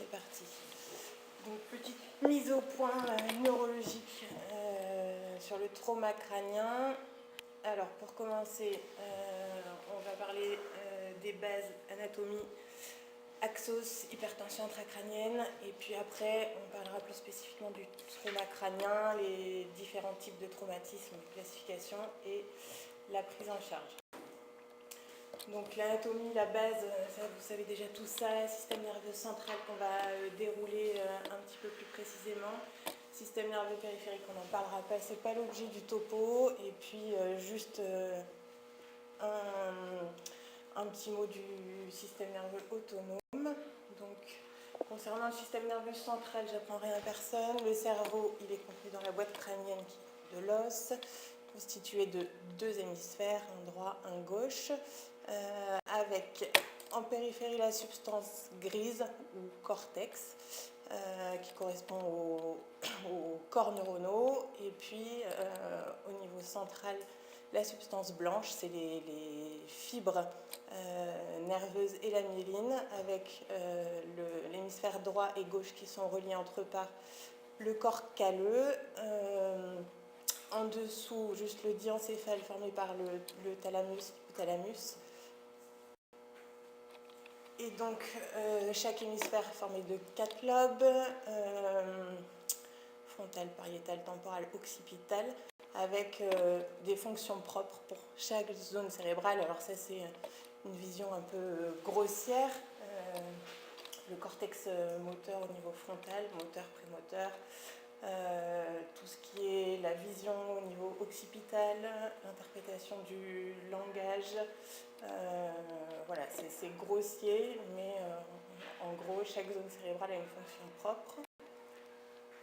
c'est parti. Donc petite mise au point neurologique sur le trauma crânien. Alors pour commencer, on va parler des bases anatomie, axos, hypertension intracrânienne, et puis après on parlera plus spécifiquement du trauma crânien, les différents types de traumatismes, classification et la prise en charge. Donc l'anatomie, la base, ça, vous savez déjà tout ça, système nerveux central qu'on va dérouler un petit peu plus précisément, système nerveux périphérique, on n'en parlera pas, c'est pas l'objet du topo, et puis juste un petit mot du système nerveux autonome. Donc concernant le système nerveux central, j'apprends rien à personne, le cerveau il est contenu dans la boîte crânienne qui est de l'os, constitué de deux hémisphères, un droit, un gauche, avec en périphérie la substance grise ou cortex qui correspond aux corps neuronaux, et puis au niveau central la substance blanche, c'est les fibres nerveuses et la myéline, avec l'hémisphère droit et gauche qui sont reliés entre eux par le corps calleux. En dessous, juste le diencéphale formé par le thalamus, l'hypothalamus. Et donc, chaque hémisphère est formé de 4 lobes, frontal, pariétal, temporal, occipital, avec des fonctions propres pour chaque zone cérébrale. Alors ça, c'est une vision un peu grossière. Le cortex moteur au niveau frontal, moteur, prémoteur, tout ce qui est la vision au niveau occipital, l'interprétation du langage, voilà, c'est grossier, mais en gros, chaque zone cérébrale a une fonction propre.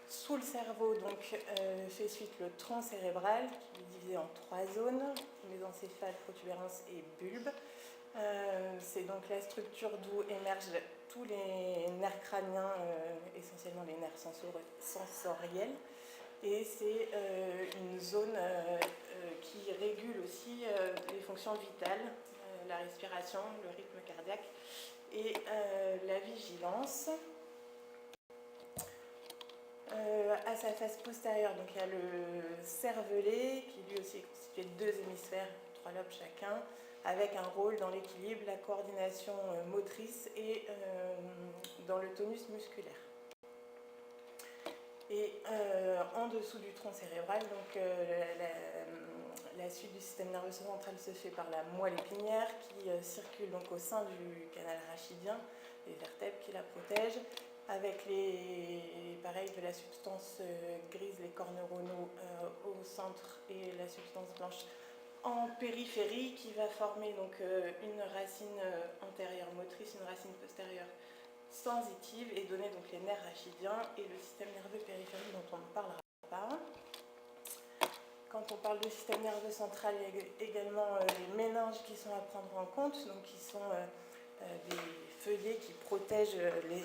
Sous le cerveau, donc, fait suite le tronc cérébral, qui est divisé en 3 zones, mésencéphale, protubérance et bulbe. C'est donc la structure d'où émergent tous les nerfs crâniens, essentiellement les nerfs sensoriels. Et c'est une zone qui régule aussi les fonctions vitales, la respiration, le rythme cardiaque et la vigilance. À sa face postérieure, donc il y a le cervelet qui lui aussi est constitué de 2 hémisphères, 3 lobes chacun, avec un rôle dans l'équilibre, la coordination motrice et dans le tonus musculaire. Et en dessous du tronc cérébral, donc la suite du système nerveux central se fait par la moelle épinière qui circule donc au sein du canal rachidien, les vertèbres qui la protègent, avec pareil, de la substance grise, les corps neuronaux au centre et la substance blanche en périphérie, qui va former donc une racine antérieure motrice, une racine postérieure sensitive, et donner donc les nerfs rachidiens et le système nerveux périphérique dont on ne parlera pas. Quand on parle de système nerveux central, il y a également les méninges qui sont à prendre en compte, donc qui sont des feuillets qui protègent les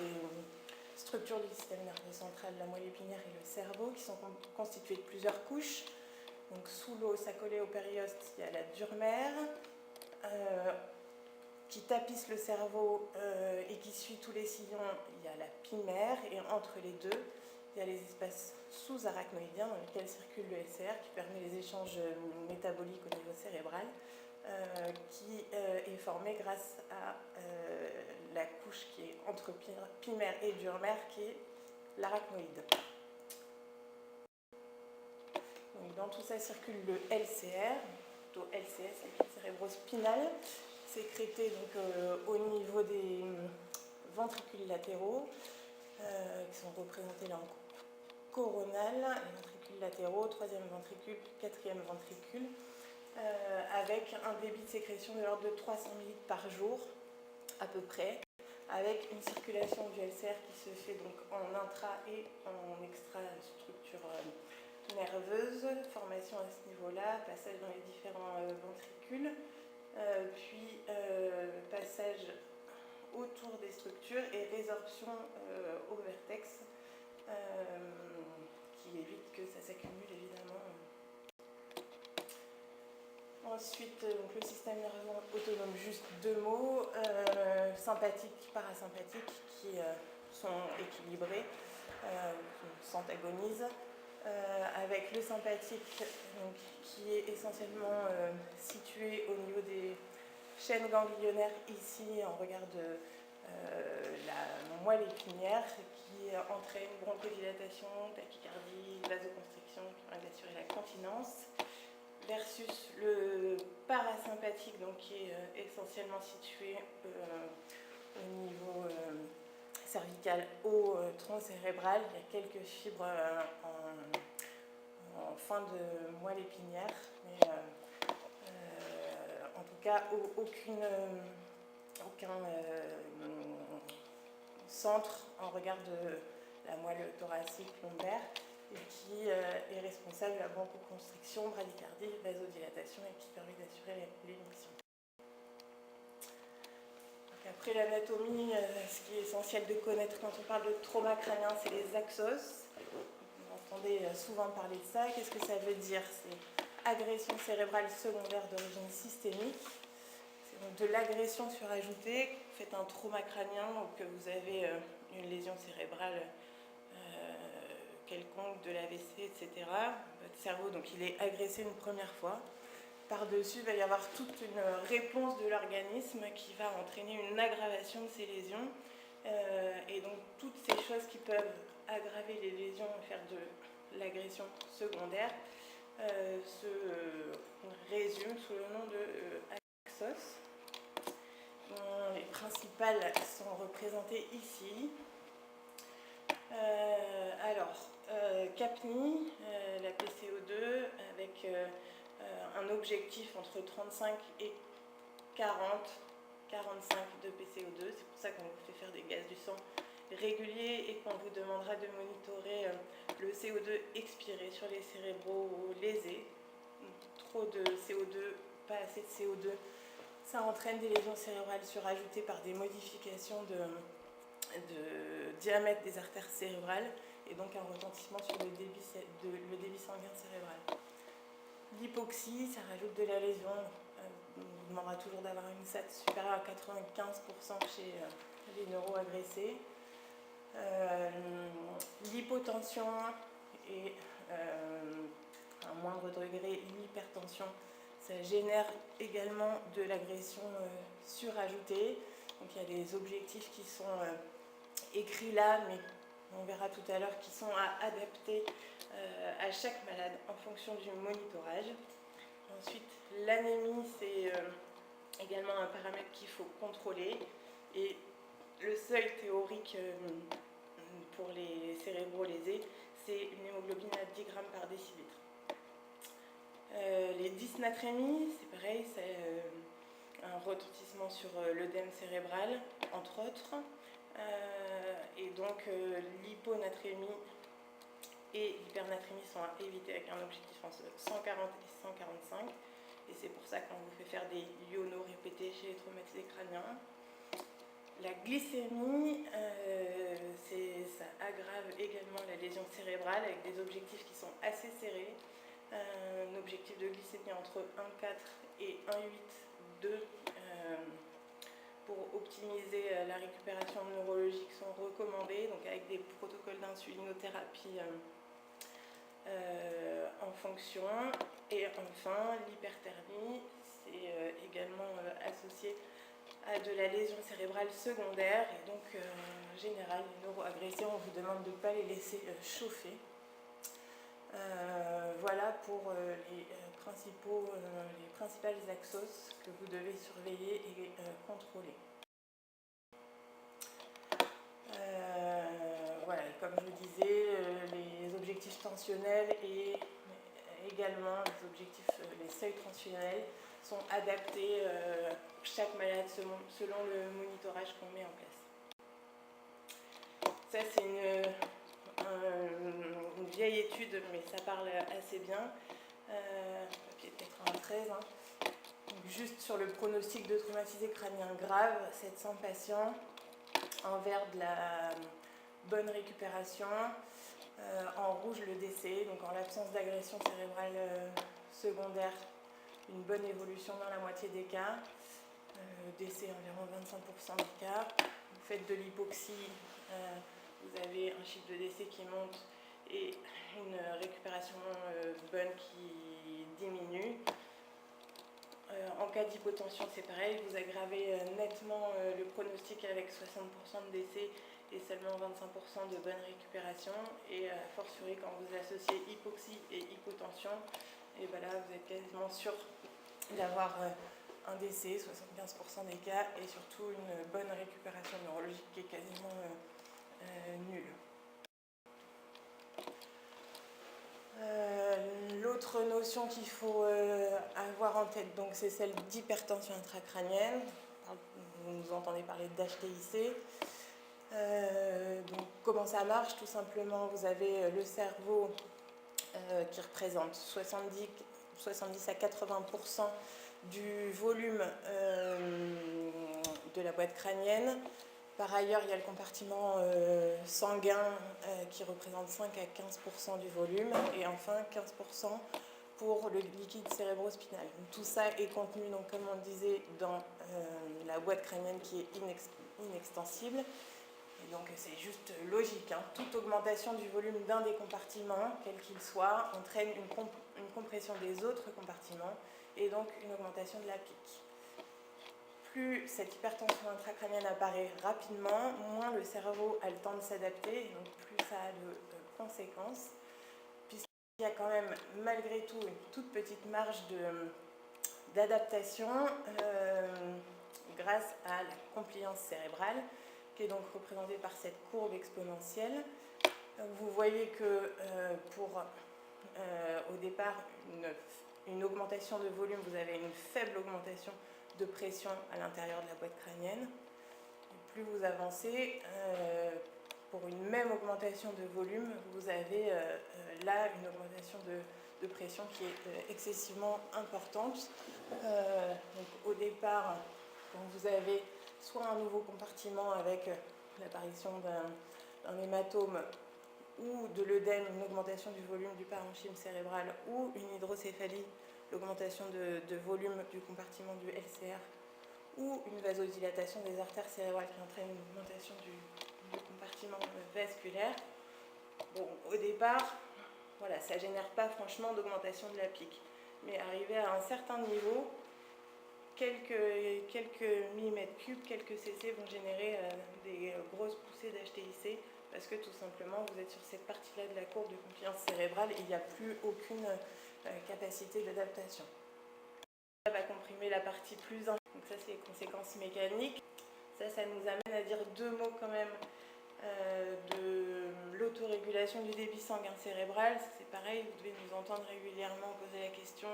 structures du système nerveux central, la moelle épinière et le cerveau, qui sont constitués de plusieurs couches. Donc sous l'os, accolé au périoste, il y a la durmère qui tapisse le cerveau et qui suit tous les sillons. Il y a la pimère, et entre les deux, il y a les espaces sous-arachnoïdiens dans lesquels circule le LCR, qui permet les échanges métaboliques au niveau cérébral, qui est formé grâce à la couche qui est entre pimère et durmère, qui est l'arachnoïde. Donc, dans tout ça circule le LCR, plutôt LCS, liquide cérébrospinal, sécrété donc, au niveau des ventricules latéraux, qui sont représentés là en coronal, les ventricules latéraux, 3e ventricule, 4e ventricule, avec un débit de sécrétion de l'ordre de 300 ml par jour, à peu près, avec une circulation du LCR qui se fait donc en intra et en extra-structure nerveuse, formation à ce niveau-là, passage dans les différents ventricules, puis passage autour des structures et résorption au vertex, qui évite que ça s'accumule évidemment. Ensuite, donc, le système nerveux autonome, juste 2 mots, sympathique, parasympathique, qui sont équilibrés, s'antagonisent, avec le sympathique donc, qui est essentiellement situé au niveau des chaînes ganglionnaires ici en regard de la moelle épinière qui entraîne bronchodilatation, tachycardie, vasoconstriction qui permet d'assurer la continence, versus le parasympathique donc, qui est essentiellement situé au niveau cervical au tronc cérébral. Il y a quelques fibres en fin de moelle épinière, mais en tout cas aucun centre en regard de la moelle thoracique lombaire et qui est responsable de la bronchoconstriction, bradycardie, vasodilatation et qui permet d'assurer l'émission. Après l'anatomie, ce qui est essentiel de connaître quand on parle de trauma crânien, c'est les axos. Vous entendez souvent parler de ça. Qu'est-ce que ça veut dire? C'est agression cérébrale secondaire d'origine systémique. C'est donc de l'agression surajoutée. Vous faites un trauma crânien, donc vous avez une lésion cérébrale quelconque, de l'AVC, etc. Votre cerveau, donc il est agressé une première fois. Par-dessus, il va y avoir toute une réponse de l'organisme qui va entraîner une aggravation de ces lésions. Et donc, toutes ces choses qui peuvent aggraver les lésions et faire de l'agression secondaire se résument sous le nom de axos. Les principales sont représentées ici. CAPNI, la PCO2, avec un objectif entre 35 et 45 de PCO2. C'est pour ça qu'on vous fait faire des gaz du sang réguliers et qu'on vous demandera de monitorer le CO2 expiré sur les cérébraux lésés. Trop de CO2, pas assez de CO2, ça entraîne des lésions cérébrales surajoutées par des modifications de diamètre des artères cérébrales et donc un retentissement sur le débit sanguin cérébral. L'hypoxie, ça rajoute de la lésion. On vous demandera toujours d'avoir une SAT supérieure à 95% chez les neuroagressés. L'hypotension et à un moindre degré l'hypertension, ça génère également de l'agression surajoutée. Donc il y a des objectifs qui sont écrits là, mais on verra tout à l'heure, qui sont à adapter à chaque malade en fonction du monitorage. Ensuite, l'anémie, c'est également un paramètre qu'il faut contrôler. Et le seuil théorique pour les cérébraux lésés, c'est une hémoglobine à 10 grammes par décilitre. Les dysnatrémies, c'est pareil, c'est un retentissement sur l'œdème cérébral, entre autres. Et donc l'hyponatrémie et l'hypernatrémie sont à éviter avec un objectif entre 140 et 145. Et c'est pour ça qu'on vous fait faire des ionos répétés chez les traumatisés crâniens. La glycémie, ça aggrave également la lésion cérébrale avec des objectifs qui sont assez serrés. Un objectif de glycémie entre 1,4 et 1,8, 2 pour optimiser la récupération neurologique sont recommandés, donc avec des protocoles d'insulinothérapie en fonction. Et enfin, l'hyperthermie, c'est également associé à de la lésion cérébrale secondaire. Et donc, en général, les neuroagressés, on vous demande de ne pas les laisser chauffer. Voilà pour les principales axos que vous devez surveiller et contrôler. Voilà, et comme je vous disais, les objectifs tensionnels et également les seuils tensionnels sont adaptés chaque malade selon le monitorage qu'on met en place. Ça, c'est une vieille étude, mais ça parle assez bien, papier 93, hein. Donc, juste sur le pronostic de traumatisés crâniens graves, 700 patients, envers de la bonne récupération, en rouge le décès, donc en l'absence d'agression cérébrale secondaire, une bonne évolution dans la moitié des cas, décès environ 25% des cas. Vous faites de l'hypoxie, vous avez un chiffre de décès qui monte et une récupération bonne qui diminue. En cas d'hypotension, c'est pareil, vous aggravez nettement le pronostic avec 60% de décès et seulement 25% de bonne récupération. Et a fortiori, quand vous associez hypoxie et hypotension, et ben là, vous êtes quasiment sûr d'avoir un décès, 75% des cas, et surtout une bonne récupération neurologique qui est quasiment nulle. L'autre notion qu'il faut avoir en tête, donc, c'est celle d'hypertension intracrânienne. Vous entendez parler d'HTIC. Donc, comment ça marche? Tout simplement, vous avez le cerveau qui représente 70 à 80% du volume de la boîte crânienne. Par ailleurs, il y a le compartiment sanguin qui représente 5 à 15% du volume, et enfin 15% pour le liquide cérébrospinal. Donc, tout ça est contenu, donc, comme on le disait, dans la boîte crânienne qui est inextensible. Et donc c'est juste logique, hein. Toute augmentation du volume d'un des compartiments, quel qu'il soit, entraîne une compression des autres compartiments et donc une augmentation de la pique. Plus cette hypertension intracrânienne apparaît rapidement, moins le cerveau a le temps de s'adapter, et donc plus ça a de conséquences, puisqu'il y a quand même malgré tout une toute petite marge d'adaptation grâce à la compliance cérébrale, qui est donc représentée par cette courbe exponentielle. Vous voyez que au départ, une augmentation de volume, vous avez une faible augmentation de pression à l'intérieur de la boîte crânienne. Et plus vous avancez, pour une même augmentation de volume, vous avez là une augmentation de pression qui est excessivement importante. Donc, au départ, quand vous avez soit un nouveau compartiment avec l'apparition d'un hématome ou de l'œdème, une augmentation du volume du parenchyme cérébral, ou une hydrocéphalie, l'augmentation de volume du compartiment du LCR, ou une vasodilatation des artères cérébrales qui entraîne une augmentation du compartiment vasculaire. Bon, au départ, voilà, ça ne génère pas franchement d'augmentation de la pique. Mais arrivé à un certain niveau, quelques millimètres cubes, quelques cc vont générer des grosses poussées d'HTIC, parce que tout simplement vous êtes sur cette partie-là de la courbe de compliance cérébrale et il n'y a plus aucune capacité d'adaptation. Ça va comprimer la partie plus donc ça c'est les conséquences mécaniques. Ça nous amène à dire deux mots quand même de l'autorégulation du débit sanguin cérébral. C'est pareil, vous devez nous entendre régulièrement poser la question,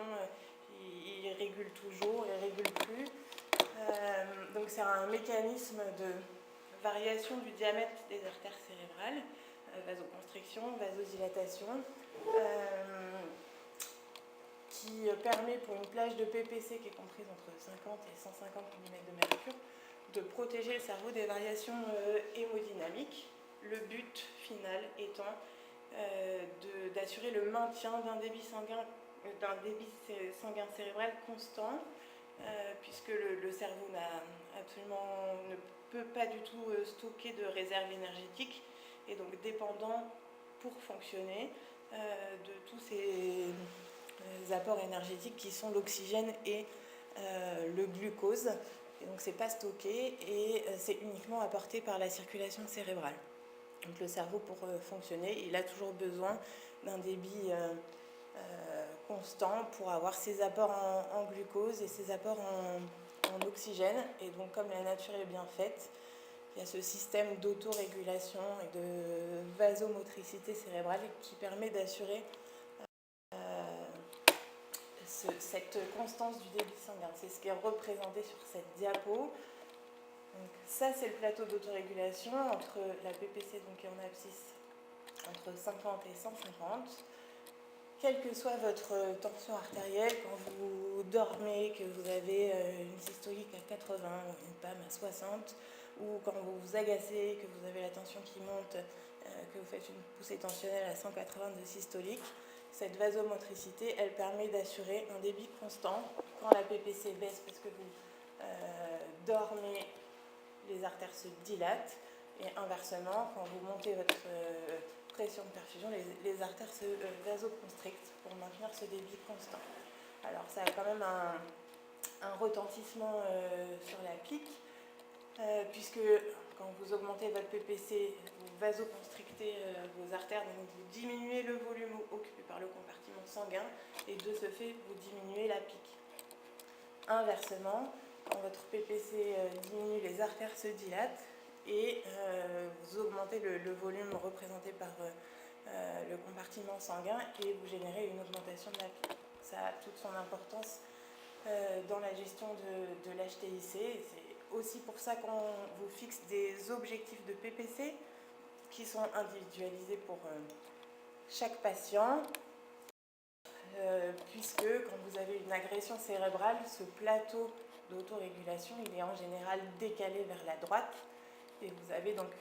il régule toujours, il régule plus. Donc c'est un mécanisme de variation du diamètre des artères cérébrales, vasoconstriction, vasodilatation, qui permet pour une plage de PPC qui est comprise entre 50 et 150 mm de mercure de protéger le cerveau des variations hémodynamiques, le but final étant d'assurer le maintien d'un débit sanguin cérébral constant, puisque le cerveau ne peut pas du tout stocker de réserve énergétique, et donc dépendant pour fonctionner de tous ces apports énergétiques qui sont l'oxygène et le glucose. Et donc c'est pas stocké et c'est uniquement apporté par la circulation cérébrale. Donc le cerveau, pour fonctionner, il a toujours besoin d'un débit constant pour avoir ses apports en glucose et ses apports en oxygène. Et donc comme la nature est bien faite, il y a ce système d'autorégulation et de vasomotricité cérébrale qui permet d'assurer cette constance du débit sanguin. C'est ce qui est représenté sur cette diapo. Donc, ça, c'est le plateau d'autorégulation entre la PPC, donc qui est en abscisse, entre 50 et 150. Quelle que soit votre tension artérielle, quand vous dormez, que vous avez une systolique à 80, une PAM à 60, ou quand vous vous agacez, que vous avez la tension qui monte, que vous faites une poussée tensionnelle à 180 de systolique, cette vasomotricité, elle permet d'assurer un débit constant. Quand la PPC baisse parce que vous dormez, les artères se dilatent, Et inversement, quand vous montez votre pression de perfusion, les artères se vasoconstrictent pour maintenir ce débit constant. Alors ça a quand même un retentissement sur la pique, puisque quand vous augmentez votre PPC, vous vasoconstrictez vos artères, donc vous diminuez le volume occupé par le compartiment sanguin, et de ce fait, vous diminuez la pique. Inversement, quand votre PPC diminue, les artères se dilatent, et vous augmentez le volume représenté par le compartiment sanguin, et vous générez une augmentation de la pique. Ça a toute son importance dans la gestion de l'HTIC. C'est aussi pour ça qu'on vous fixe des objectifs de PPC qui sont individualisés pour chaque patient, puisque quand vous avez une agression cérébrale, ce plateau d'autorégulation, il est en général décalé vers la droite, et vous avez donc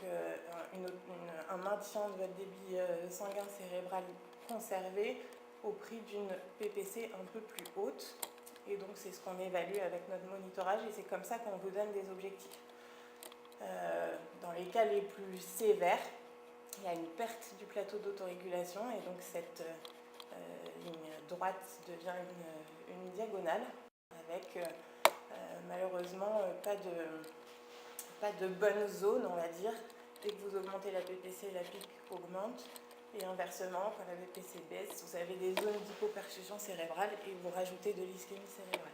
un maintien de votre débit sanguin cérébral conservé au prix d'une PPC un peu plus haute. Et donc c'est ce qu'on évalue avec notre monitorage, et c'est comme ça qu'on vous donne des objectifs. Dans les cas les plus sévères, il y a une perte du plateau d'autorégulation, et donc cette ligne droite devient une diagonale, avec malheureusement pas de bonne zone, on va dire. Dès que vous augmentez la PPC, la pique augmente. Et inversement, quand la PPC baisse, vous avez des zones d'hypoperfusion cérébrale et vous rajoutez de l'ischémie cérébrale.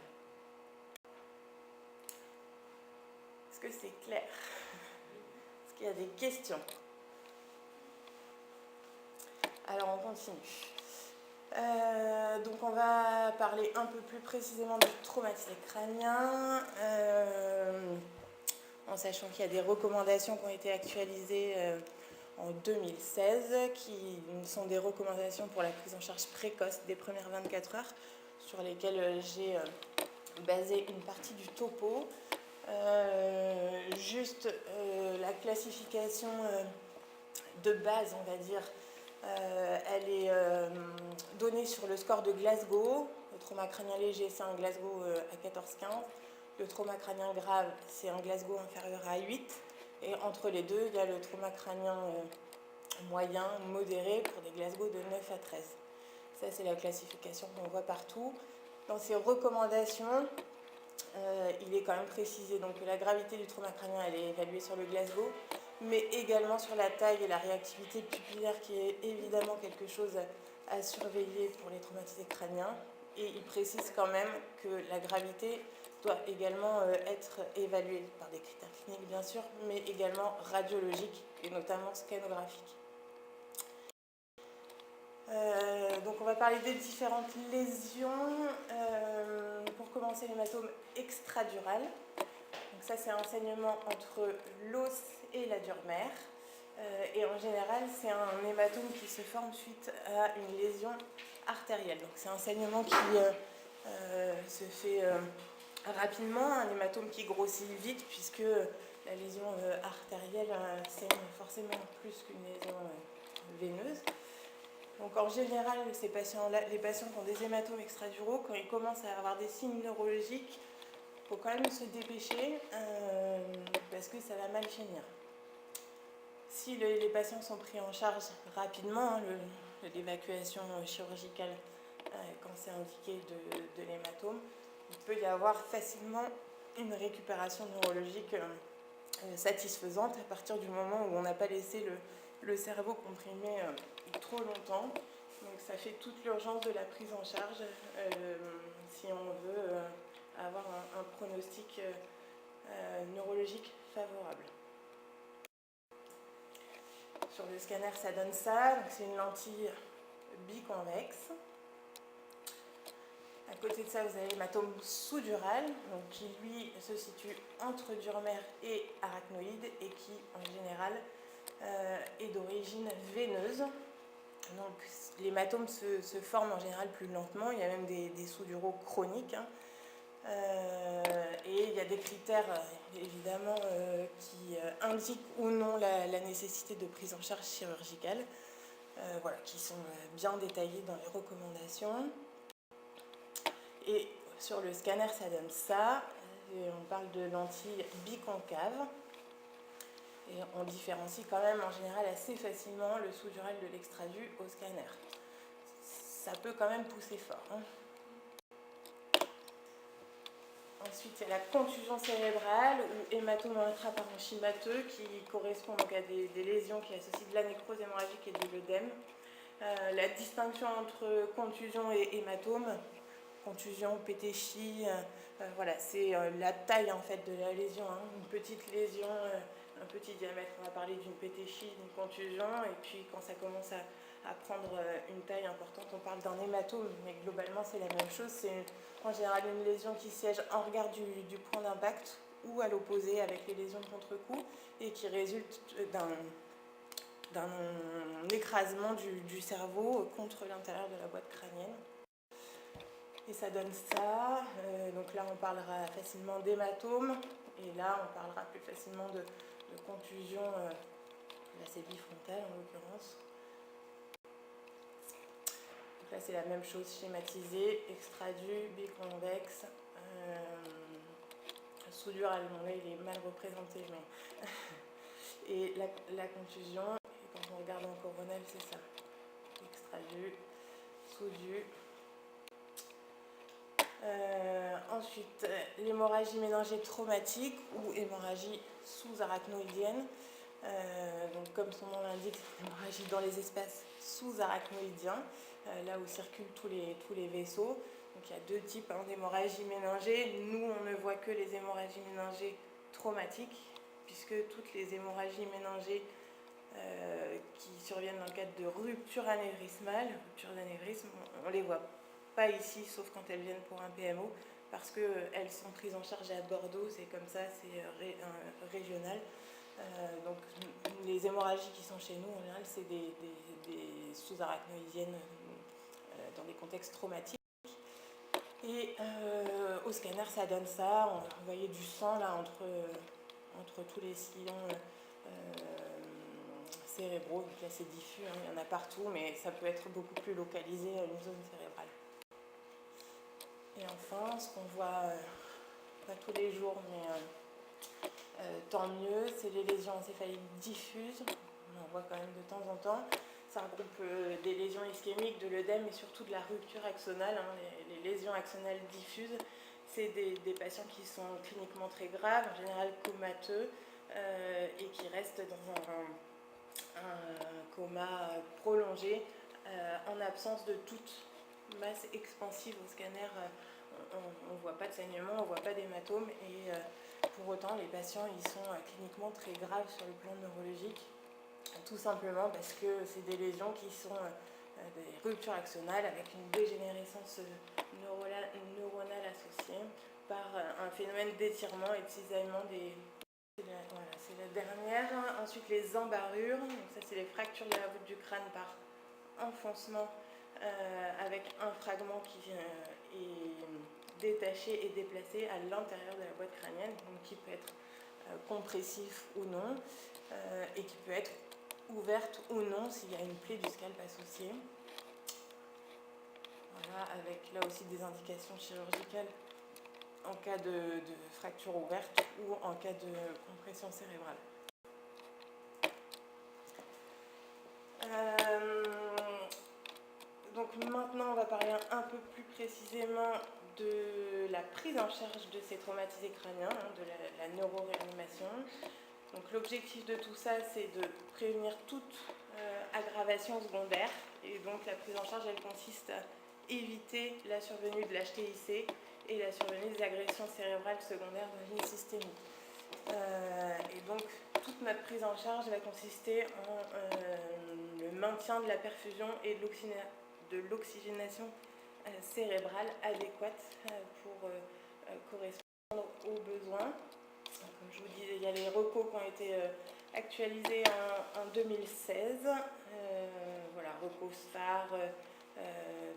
Est-ce que c'est clair? Est-ce qu'il y a des questions? Alors on continue. Donc on va parler un peu plus précisément du traumatisme crânien, en sachant qu'il y a des recommandations qui ont été actualisées en 2016, qui sont des recommandations pour la prise en charge précoce des premières 24 heures, sur lesquelles j'ai basé une partie du topo. Juste la classification de base, on va dire, elle est donnée sur le score de Glasgow. Le trauma crânien léger, c'est un Glasgow à 14-15. Le trauma crânien grave, c'est un Glasgow inférieur à 8. Et entre les deux, il y a le trauma crânien moyen, modéré, pour des Glasgow de 9 à 13. Ça, c'est la classification qu'on voit partout. Dans ces recommandations, il est quand même précisé donc, que la gravité du trauma crânien, elle est évaluée sur le Glasgow, mais également sur la taille et la réactivité pupillaire, qui est évidemment quelque chose à surveiller pour les traumatisés crâniens. Et il précise quand même que la gravité doit également être évaluée par des critères cliniques, bien sûr, mais également radiologiques et notamment scannographiques. Donc on va parler des différentes lésions. Pour commencer, l'hématome extradural. Donc ça, c'est un saignement entre l'os et la dure mère. Et en général, c'est un hématome qui se forme suite à une lésion artérielle. Donc c'est un saignement qui se fait rapidement, un hématome qui grossit vite, puisque la lésion artérielle saigne forcément plus qu'une lésion veineuse. Donc en général, ces patients-là, les patients qui ont des hématomes extraduraux, quand ils commencent à avoir des signes neurologiques, il faut quand même se dépêcher parce que ça va mal finir. Si les patients sont pris en charge rapidement, l'évacuation chirurgicale, quand c'est indiqué de l'hématome, il peut y avoir facilement une récupération neurologique satisfaisante à partir du moment où on n'a pas laissé le cerveau comprimé trop longtemps. Donc ça fait toute l'urgence de la prise en charge si on veut avoir un pronostic neurologique favorable. Sur le scanner, ça donne ça. C'est une lentille biconvexe. À côté de ça, vous avez l'hématome sous-dural, donc qui lui se situe entre dure mère et arachnoïde et qui en général est d'origine veineuse. Donc l'hématome se forme en général plus lentement, il y a même des sous-duraux chroniques. Et il y a des critères évidemment qui indiquent ou non la nécessité de prise en charge chirurgicale, voilà, qui sont bien détaillés dans les recommandations. Et sur le scanner, ça donne ça. Et on parle de lentilles biconcaves. Et on différencie quand même en général assez facilement le sous-dural de l'extradut au scanner. Ça peut quand même pousser fort. Ensuite, il y a la contusion cérébrale ou hématome intraparenchymateux qui correspond donc à des lésions qui associent de la nécrose hémorragique et de l'œdème. La distinction entre contusion et hématome, contusion, pétéchie, voilà, c'est la taille en fait de la lésion. Une petite lésion, un petit diamètre, on va parler d'une pétéchie, d'une contusion, et puis quand ça commence à prendre une taille importante, on parle d'un hématome, mais globalement c'est la même chose. C'est en général une lésion qui siège en regard du point d'impact ou à l'opposé avec les lésions de contre-coup et qui résulte d'un écrasement du cerveau contre l'intérieur de la boîte crânienne. Et ça donne ça. Donc là, on parlera facilement d'hématome. Et là, on parlera plus facilement de contusion. Là, c'est bifrontale en l'occurrence. Donc là, c'est la même chose schématisée. Extradut, biconvexe. Sous-dural, bon là, il est mal représenté. Mais et la contusion, et quand on regarde en coronal, c'est ça. Extradut, sous-du. Ensuite, l'hémorragie méningée traumatique ou hémorragie sous-arachnoïdienne. Donc, comme son nom l'indique, c'est une hémorragie dans les espaces sous-arachnoïdiens, là où circulent tous les vaisseaux. Donc, il y a deux types d'hémorragie méningée. Nous, on ne voit que les hémorragies méningées traumatiques, puisque toutes les hémorragies méningées qui surviennent dans le cadre de rupture anévrismale, rupture d'anévrisme, on ne les voit pas ici, sauf quand elles viennent pour un PMO, parce qu'elles sont prises en charge à Bordeaux, c'est comme ça, c'est régional. Donc les hémorragies qui sont chez nous, en général, c'est des sous-arachnoïdiennes dans des contextes traumatiques. Et au scanner, ça donne ça. On voyait du sang là entre tous les sillons cérébraux. Donc là, c'est diffus, il y en a partout, mais ça peut être beaucoup plus localisé à une zone cérébrale. Et enfin, ce qu'on voit pas tous les jours, mais tant mieux, c'est les lésions encéphaliques diffuses. On en voit quand même de temps en temps. Ça regroupe des lésions ischémiques, de l'œdème et surtout de la rupture axonale. Les lésions axonales diffuses, c'est des patients qui sont cliniquement très graves, en général comateux, et qui restent dans un coma prolongé en absence de toute masse expansive au scanner. On ne voit pas de saignement, on ne voit pas d'hématome, et pour autant les patients ils sont cliniquement très graves sur le plan neurologique, tout simplement parce que c'est des lésions qui sont des ruptures axonales avec une dégénérescence neuronale associée par un phénomène d'étirement et de cisaillement des... Voilà, c'est la dernière. Ensuite, les embarrures. Donc ça, c'est les fractures de la voûte du crâne par enfoncement avec un fragment qui est détaché et déplacé à l'intérieur de la boîte crânienne, donc qui peut être compressif ou non, et qui peut être ouverte ou non s'il y a une plaie du scalp associée. Voilà, avec là aussi des indications chirurgicales en cas de fracture ouverte ou en cas de compression cérébrale. Donc maintenant, on va parler un peu plus précisément de la prise en charge de ces traumatisés crâniens, de la neuroréanimation. Donc l'objectif de tout ça, c'est de prévenir toute aggravation secondaire. Et donc la prise en charge, elle consiste à éviter la survenue de l'HTIC et la survenue des agressions cérébrales secondaires d'origine systémique. Et donc toute notre prise en charge va consister en le maintien de la perfusion et de l'oxygénation cérébrale adéquate pour correspondre aux besoins. Comme je vous disais, il y a les recos qui ont été actualisés en 2016. Voilà, recos phares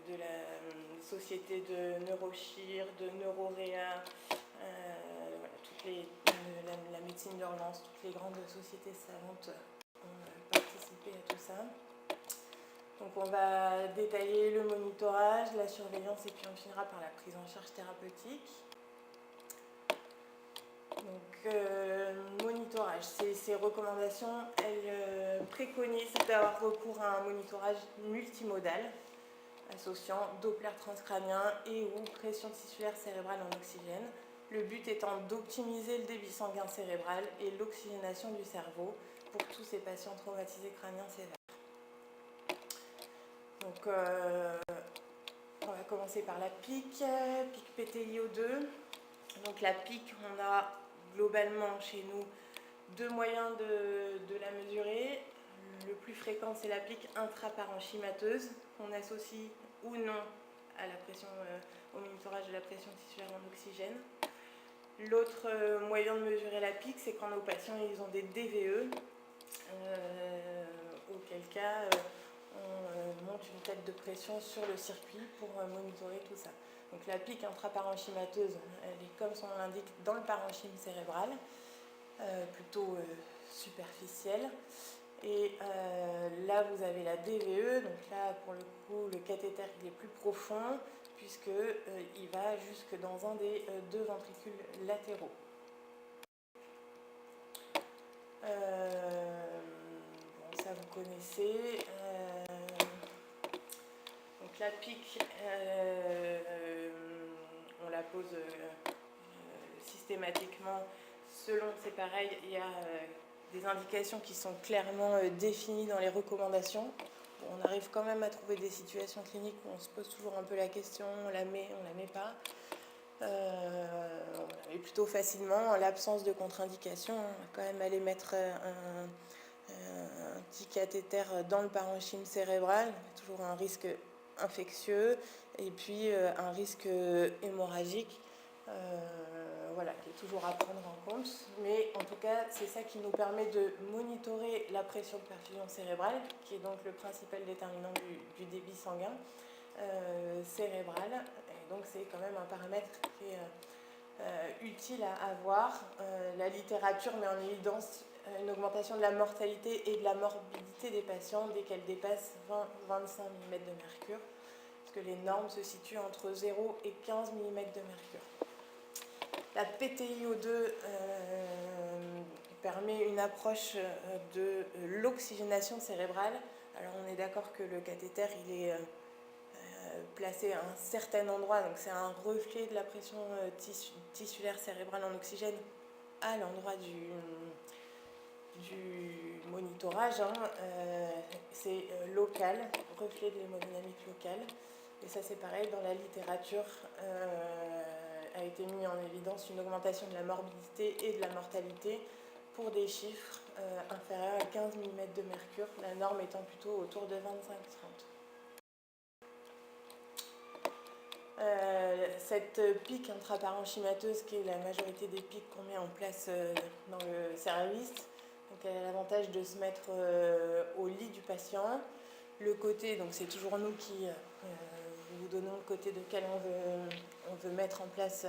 de la société de Neurochir, de Neuroréa, voilà, la médecine d'urgence, toutes les grandes sociétés savantes ont participé à tout ça. Donc on va détailler le monitorage, la surveillance et puis on finira par la prise en charge thérapeutique. Monitorage, ces recommandations, elles préconisent d'avoir recours à un monitorage multimodal associant Doppler transcrânien et ou pression tissulaire cérébrale en oxygène. Le but étant d'optimiser le débit sanguin cérébral et l'oxygénation du cerveau pour tous ces patients traumatisés crâniens sévères. Donc, on va commencer par la PIC PTiO2. Donc la PIC, on a globalement chez nous deux moyens de la mesurer. Le plus fréquent, c'est la PIC intraparenchymateuse, qu'on associe ou non à la pression, au monitorage de la pression tissulaire en oxygène. L'autre moyen de mesurer la PIC, c'est quand nos patients ils ont des DVE, auquel cas on monte une tête de pression sur le circuit pour monitorer tout ça. Donc la PIC intraparenchymateuse, elle est comme son nom l'indique dans le parenchyme cérébral, plutôt superficielle. Et là vous avez la DVE, donc là pour le coup le cathéter il est plus profond puisqu'il va jusque dans un des deux ventricules latéraux. Bon, ça vous connaissez. Donc la PIC, on la pose systématiquement selon, c'est pareil, il y a des indications qui sont clairement définies dans les recommandations. Bon, on arrive quand même à trouver des situations cliniques où on se pose toujours un peu la question, on la met pas. On la met plutôt facilement, en l'absence de contre-indication, on va quand même aller mettre un petit cathéter dans le parenchyme cérébral, toujours un risque infectieux et puis un risque hémorragique. Voilà, qui est toujours à prendre en compte, mais en tout cas c'est ça qui nous permet de monitorer la pression de perfusion cérébrale, qui est donc le principal déterminant du débit sanguin cérébral, et donc c'est quand même un paramètre qui est utile à avoir. La littérature met en évidence une augmentation de la mortalité et de la morbidité des patients dès qu'elle dépasse 20-25 mm de mercure, parce que les normes se situent entre 0 et 15 mm de mercure. La PTiO2 permet une approche de l'oxygénation cérébrale. Alors on est d'accord que le cathéter il est placé à un certain endroit, donc c'est un reflet de la pression tissulaire cérébrale en oxygène à l'endroit du monitorage. C'est local, reflet de l'hémodynamique locale. Et ça c'est pareil, dans la littérature a été mis en évidence une augmentation de la morbidité et de la mortalité pour des chiffres inférieurs à 15 mm de mercure, la norme étant plutôt autour de 25-30. Cette PIC intraparenchymateuse, qui est la majorité des PIC qu'on met en place dans le service, donc elle a l'avantage de se mettre au lit du patient. Le côté, donc c'est toujours nous qui vous donnons le côté de quel on veut mettre en place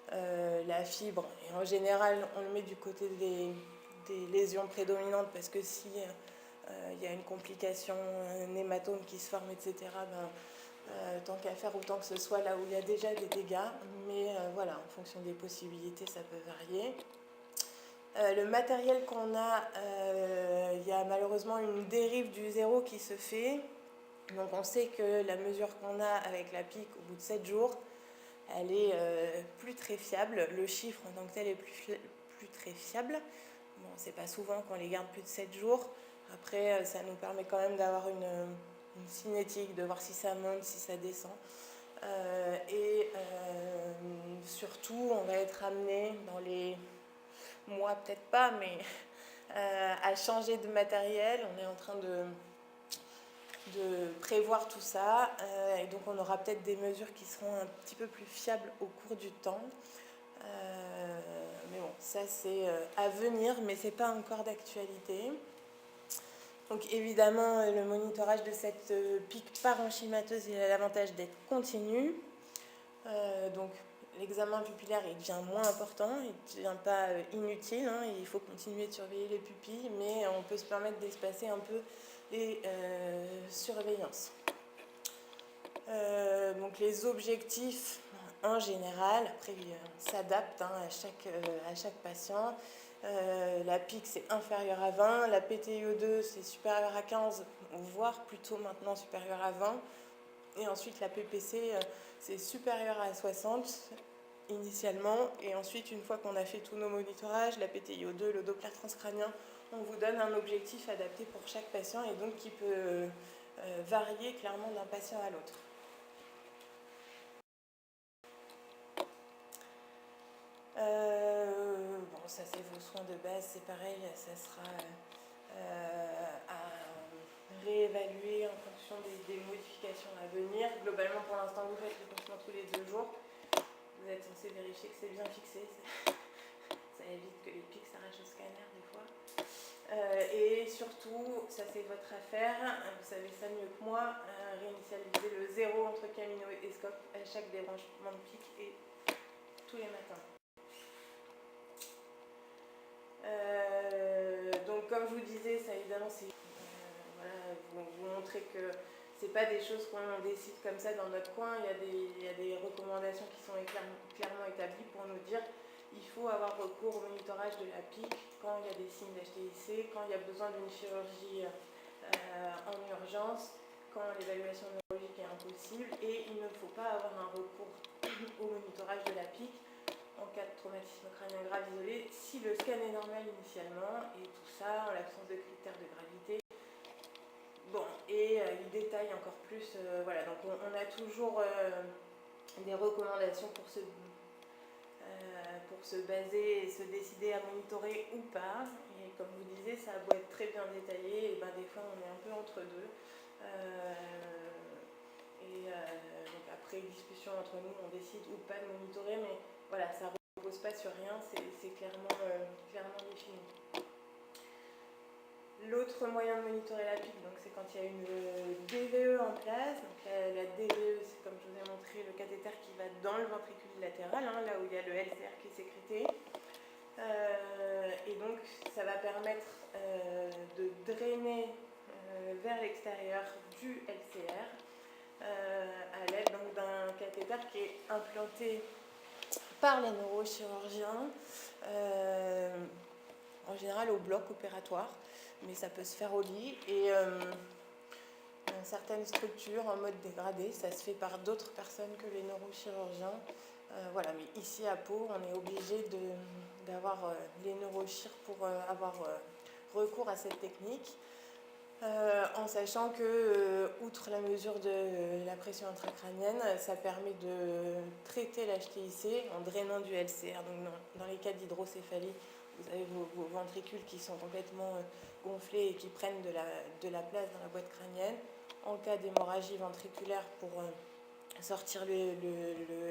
la fibre. Et en général, on le met du côté des lésions prédominantes, parce que si il y a une complication, un hématome qui se forme, etc., tant qu'à faire, autant que ce soit là où il y a déjà des dégâts. Mais voilà, en fonction des possibilités, ça peut varier. Le matériel qu'on a, il y a malheureusement une dérive du zéro qui se fait. Donc on sait que la mesure qu'on a avec la PIC au bout de 7 jours, elle est plus très fiable. Le chiffre en tant que tel est plus très fiable. Bon, c'est pas souvent qu'on les garde plus de 7 jours. Après, ça nous permet quand même d'avoir une cinétique, de voir si ça monte, si ça descend. Surtout, on va être amené dans les mois, peut-être pas, mais à changer de matériel. On est en train de prévoir tout ça, et donc on aura peut-être des mesures qui seront un petit peu plus fiables au cours du temps. Mais bon, ça c'est à venir, mais c'est pas encore d'actualité. Donc évidemment, le monitorage de cette PIC parenchymateuse, il a l'avantage d'être continu. Donc l'examen pupillaire il devient moins important, il ne devient pas inutile, hein, il faut continuer de surveiller les pupilles, mais on peut se permettre d'espacer un peu les surveillances. Donc les objectifs, en général, après on s'adapte à chaque patient. La pique c'est inférieur à 20, la PTiO2 c'est supérieur à 15, voire plutôt maintenant supérieur à 20. Et ensuite la PPC c'est supérieur à 60 initialement. Et ensuite une fois qu'on a fait tous nos monitorages, la PTiO2, le Doppler transcranien, on vous donne un objectif adapté pour chaque patient et donc qui peut varier clairement d'un patient à l'autre. Bon, ça c'est vos soins de base, c'est pareil, ça sera à réévaluer en fonction des modifications à venir. Globalement, pour l'instant, vous faites les pansements tous les 2 jours. Vous êtes censé vérifier que c'est bien fixé. Ça évite que les pics s'arrachent au scanner des fois. Et surtout, ça c'est votre affaire, vous savez ça mieux que moi, réinitialiser le 0 entre Camino et Scope à chaque débranchement de pic et tous les matins. Donc comme je vous disais, ça évidemment c'est voilà, vous montrer que c'est pas des choses qu'on décide comme ça dans notre coin. Il y a des recommandations qui sont clairement établies pour nous dire il faut avoir recours au monitorage de la pique quand il y a des signes d'HTIC, quand il y a besoin d'une chirurgie en urgence, quand l'évaluation neurologique est impossible, et il ne faut pas avoir un recours au monitorage de la pique en cas de traumatisme crânien grave isolé si le scan est normal initialement, et tout ça en l'absence de critères de gravité. Bon, et il détaille encore plus, voilà, donc on a toujours des recommandations pour se baser et se décider à monitorer ou pas. Et comme vous disiez, ça a beau être très bien détaillé, et ben des fois on est un peu entre deux. Donc après discussion entre nous, on décide ou pas de monitorer, mais voilà, ça ne repose pas sur rien, c'est clairement défini. L'autre moyen de monitorer la pique, c'est quand il y a une DVE en place. Donc la DVE, c'est comme je vous ai montré, le cathéter qui va dans le ventricule latéral, là où il y a le LCR qui est sécrété. Et donc ça va permettre de drainer vers l'extérieur du LCR à l'aide d'un cathéter qui est implanté par les neurochirurgiens, en général au bloc opératoire, mais ça peut se faire au lit, et dans certaines structures en mode dégradé, ça se fait par d'autres personnes que les neurochirurgiens. Voilà, mais ici à Pau, on est obligé d'avoir les neurochir pour avoir recours à cette technique, en sachant que, outre la mesure de la pression intracrânienne, ça permet de traiter l'HTIC en drainant du LCR. Donc dans les cas d'hydrocéphalie, vous avez vos ventricules qui sont complètement gonflés et qui prennent de la place dans la boîte crânienne. En cas d'hémorragie ventriculaire, pour sortir le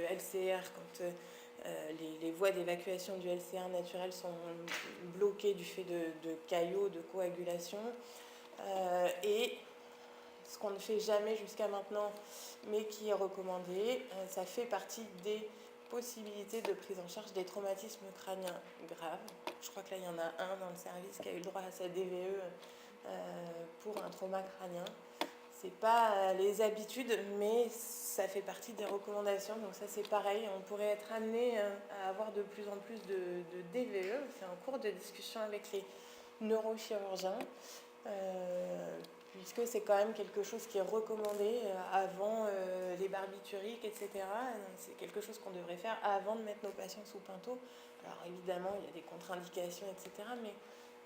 LCR quand les voies d'évacuation du LCR naturel sont bloquées du fait de caillots, de coagulation. Et ce qu'on ne fait jamais jusqu'à maintenant, mais qui est recommandé, ça fait partie des possibilités de prise en charge des traumatismes crâniens graves. Je crois que là, il y en a un dans le service qui a eu le droit à sa DVE pour un trauma crânien. C'est pas les habitudes, mais ça fait partie des recommandations. Donc ça, c'est pareil. On pourrait être amené à avoir de plus en plus de DVE. C'est en cours de discussion avec les neurochirurgiens, puisque c'est quand même quelque chose qui est recommandé avant les barbituriques, etc. C'est quelque chose qu'on devrait faire avant de mettre nos patients sous Pinto. Alors évidemment, il y a des contre-indications, etc. Mais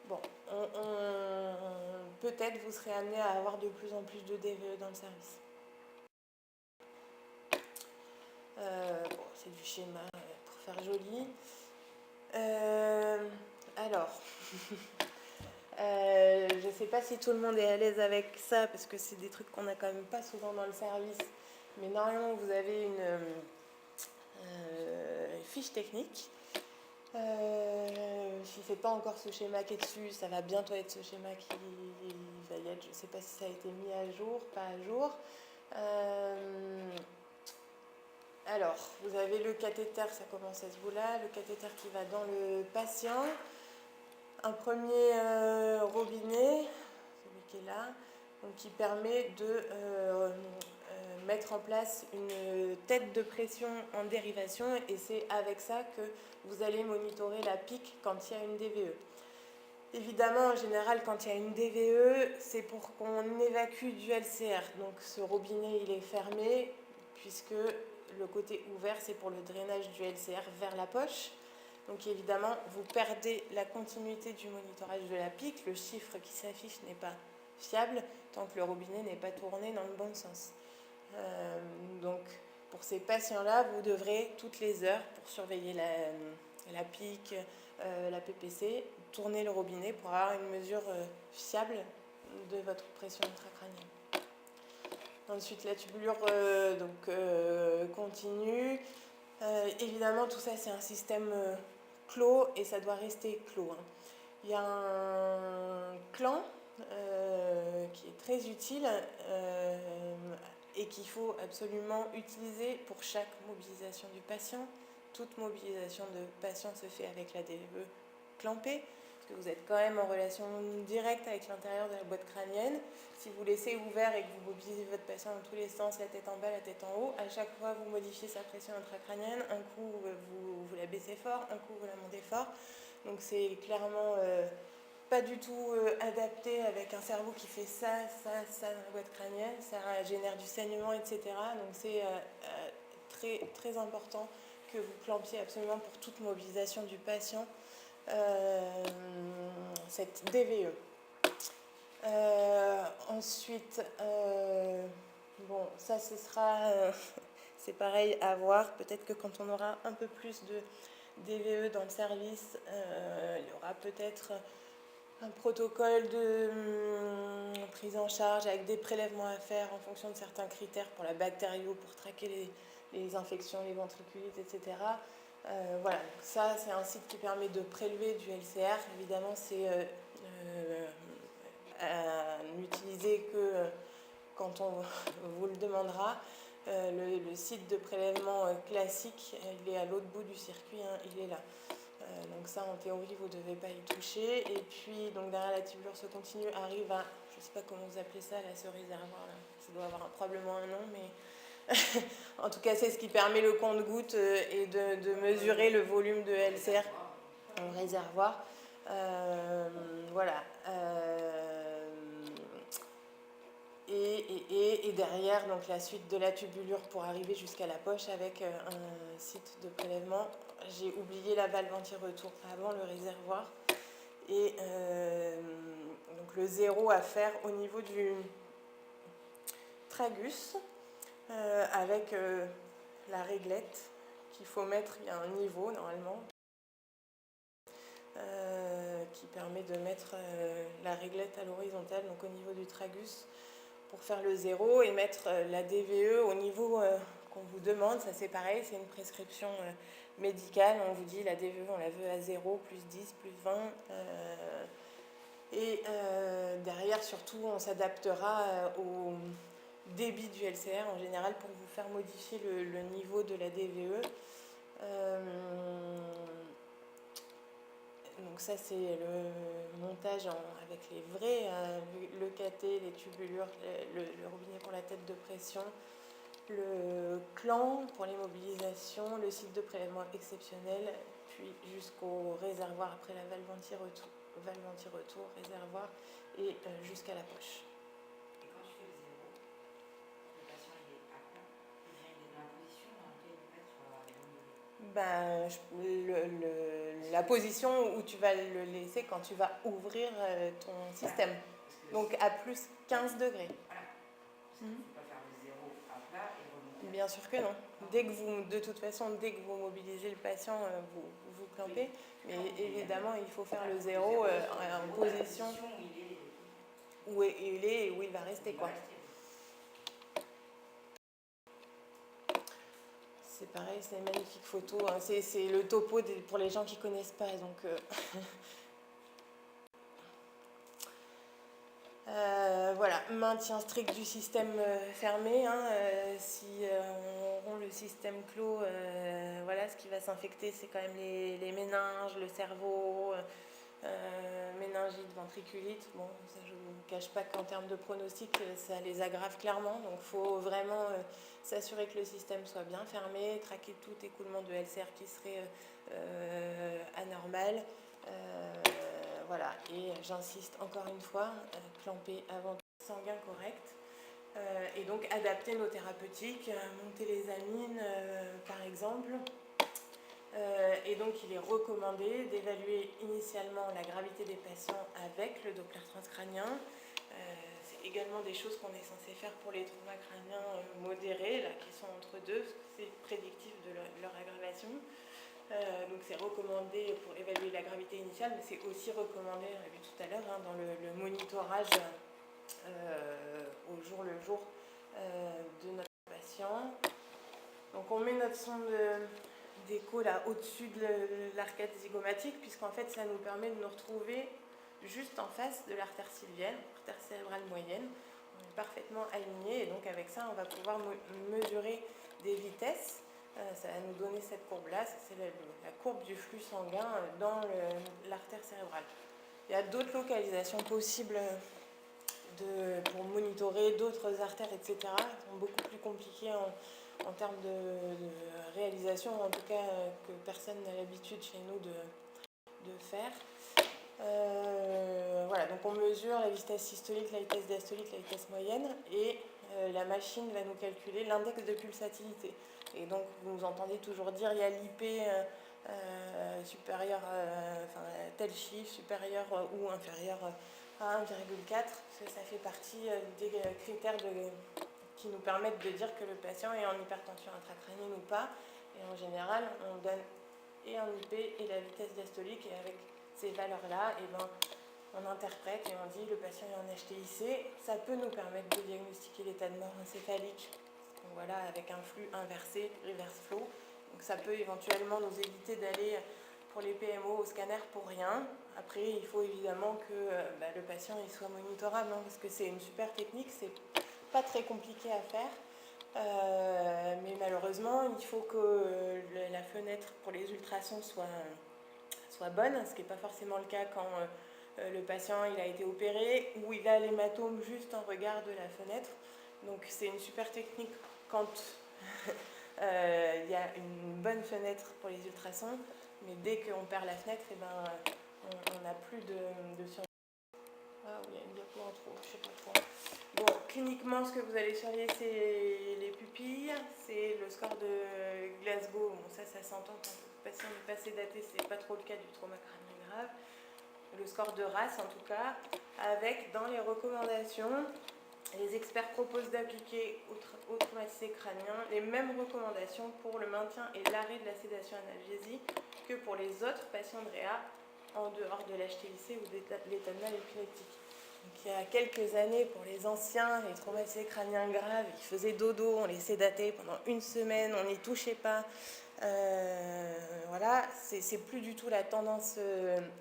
bon, peut-être vous serez amené à avoir de plus en plus de DVE dans le service. Bon, c'est du schéma pour faire joli. Alors, je ne sais pas si tout le monde est à l'aise avec ça, parce que c'est des trucs qu'on n'a quand même pas souvent dans le service. Mais normalement, vous avez une fiche technique. Si c'est pas encore ce schéma qui est dessus, ça va bientôt être ce schéma qui va y être. Je ne sais pas si ça a été mis à jour, pas à jour. Alors, vous avez le cathéter, ça commence à ce bout-là, le cathéter qui va dans le patient. Un premier robinet, celui qui est là. donc qui permet de mettre en place une tête de pression en dérivation, et c'est avec ça que vous allez monitorer la pique quand il y a une DVE. Évidemment, en général, quand il y a une DVE, c'est pour qu'on évacue du LCR. Donc ce robinet, il est fermé, puisque le côté ouvert, c'est pour le drainage du LCR vers la poche. Donc évidemment, vous perdez la continuité du monitorage de la pique. Le chiffre qui s'affiche n'est pas fiable tant que le robinet n'est pas tourné dans le bon sens. Donc pour ces patients-là, vous devrez toutes les heures, pour surveiller la pique, la PPC, tourner le robinet pour avoir une mesure fiable de votre pression intracrânienne. Ensuite, la tubulure continue. Évidemment, tout ça, c'est un système clos et ça doit rester clos. Il y a un clan qui est très utile et qu'il faut absolument utiliser pour chaque mobilisation du patient. Toute mobilisation de patient se fait avec la DVE clampée, parce que vous êtes quand même en relation directe avec l'intérieur de la boîte crânienne. Si vous laissez ouvert et que vous mobilisez votre patient dans tous les sens, la tête en bas, la tête en haut, à chaque fois vous modifiez sa pression intracrânienne. Un coup vous la baissez fort, un coup vous la montez fort. Donc c'est clairement pas du tout adapté avec un cerveau qui fait ça dans la boîte crânienne. Ça génère du saignement, etc. Donc c'est très, très important que vous clampiez absolument pour toute mobilisation du patient cette DVE. Ensuite, bon, ça ce sera, c'est pareil à voir. Peut-être que quand on aura un peu plus de DVE dans le service, il y aura peut-être un protocole de prise en charge avec des prélèvements à faire en fonction de certains critères pour la bactério, pour traquer les infections, les ventriculites, etc. Voilà, donc ça c'est un site qui permet de prélever du LCR. Évidemment, c'est à n'utiliser que quand on vous le demandera. Le site de prélèvement classique, il est à l'autre bout du circuit, hein, il est là. Donc ça, en théorie, vous ne devez pas y toucher. Et puis, donc derrière la tubulure se continue, arrive à, je ne sais pas comment vous appelez ça, là, ce réservoir, là. Ça doit avoir probablement un nom, mais en tout cas, c'est ce qui permet le compte-gouttes et de mesurer le volume de LCR en réservoir. Voilà. Et derrière, donc la suite de la tubulure pour arriver jusqu'à la poche avec un site de prélèvement. J'ai oublié la valve anti-retour avant le réservoir. Et donc le zéro à faire au niveau du tragus avec la réglette qu'il faut mettre. Il y a un niveau normalement qui permet de mettre la réglette à l'horizontale, donc au niveau du tragus, pour faire le zéro et mettre la DVE au niveau qu'on vous demande. Ça c'est pareil, c'est une prescription médicale. On vous dit la DVE on la veut à 0, plus 10, plus 20. Derrière surtout on s'adaptera au débit du LCR en général pour vous faire modifier le niveau de la DVE. Donc ça c'est le montage avec les vrais, le cathé, les tubulures, le robinet pour la tête de pression, le clan pour les mobilisations, le site de prélèvement exceptionnel, puis jusqu'au réservoir après la valve anti-retour, réservoir et jusqu'à la poche. Et quand tu fais le zéro, le patient il est à quoi? Il est dans la position dans laquelle il va être la position où tu vas le laisser quand tu vas ouvrir ton système. Donc à plus 15 degrés. Voilà. Parce qu'il ne faut pas faire le zéro à plat et remonter. Bien sûr que non. De toute façon, dès que vous mobilisez le patient, vous clampez. Mais évidemment, il faut faire le zéro en position où il est et où il va rester, quoi. C'est pareil, c'est une magnifique photo. Hein. C'est le topo pour les gens qui ne connaissent pas. Donc, voilà, maintien strict du système fermé. Hein. Si on rompt le système clos, voilà, ce qui va s'infecter, c'est quand même les méninges, le cerveau, méningite, ventriculite. Bon, ça, je ne vous cache pas qu'en termes de pronostic, ça les aggrave clairement. Donc, il faut vraiment s'assurer que le système soit bien fermé, traquer tout écoulement de LCR qui serait anormal. Voilà, et j'insiste encore une fois, clamper avant sanguin correct. Et donc adapter nos thérapeutiques, monter les amines par exemple. Et donc il est recommandé d'évaluer initialement la gravité des patients avec le Doppler transcranien. C'est également des choses qu'on est censé faire pour les traumas crâniens modérés, là, qui sont entre deux, parce que c'est prédictif de leur aggravation. Donc c'est recommandé pour évaluer la gravité initiale, mais c'est aussi recommandé, on l'a vu tout à l'heure, hein, dans le monitorage au jour le jour de notre patient. Donc on met notre sonde d'écho là au-dessus de l'arcade zygomatique, puisqu'en fait ça nous permet de nous retrouver juste en face de l'artère sylvienne, artère cérébrale moyenne. On est parfaitement aligné et donc avec ça on va pouvoir mesurer des vitesses. Ça va nous donner cette courbe-là, c'est la courbe du flux sanguin dans l'artère cérébrale. Il y a d'autres localisations possibles pour monitorer d'autres artères, etc. Elles sont beaucoup plus compliquées en termes de réalisation, en tout cas que personne n'a l'habitude chez nous de faire. Voilà, donc on mesure la vitesse systolique, la vitesse diastolique, la vitesse moyenne, et la machine va nous calculer l'index de pulsatilité. Et donc vous entendez toujours dire il y a l'IP supérieur, enfin tel chiffre supérieur ou inférieur à 1,4, parce que ça fait partie des critères qui nous permettent de dire que le patient est en hypertension intracrânienne ou pas. Et en général, on donne et un IP et la vitesse diastolique, et avec ces valeurs-là, et ben, on interprète et on dit le patient est en HTIC. Ça peut nous permettre de diagnostiquer l'état de mort encéphalique, donc voilà, avec un flux inversé, reverse flow. Donc ça peut éventuellement nous éviter d'aller pour les PMO au scanner pour rien. Après, il faut évidemment que le patient il soit monitorable, hein, parce que c'est une super technique, c'est pas très compliqué à faire. Mais malheureusement, il faut que la fenêtre pour les ultrasons soit bonne, ce qui n'est pas forcément le cas quand le patient il a été opéré ou il a l'hématome juste en regard de la fenêtre. Donc c'est une super technique quand il y a une bonne fenêtre pour les ultrasons, mais dès qu'on perd la fenêtre, eh ben, on n'a plus de surveillance. Ah oui, il y a une diapo en trop, je sais pas trop. Bon, cliniquement, ce que vous allez surveiller, c'est les pupilles, c'est le score de Glasgow. Bon, ça s'entend quand le patient est pas sédaté, c'est pas trop le cas du trauma crânien grave. Le score de RAS, en tout cas, avec dans les recommandations, les experts proposent d'appliquer aux traumatisés crâniens les mêmes recommandations pour le maintien et l'arrêt de la sédation analgésie que pour les autres patients de réa en dehors de l'HTIC ou de l'éthanol épileptique. Donc, il y a quelques années, pour les anciens, les traumatisés crâniens graves, ils faisaient dodo, on les sédatait pendant une semaine, on n'y touchait pas. Voilà, c'est plus du tout la tendance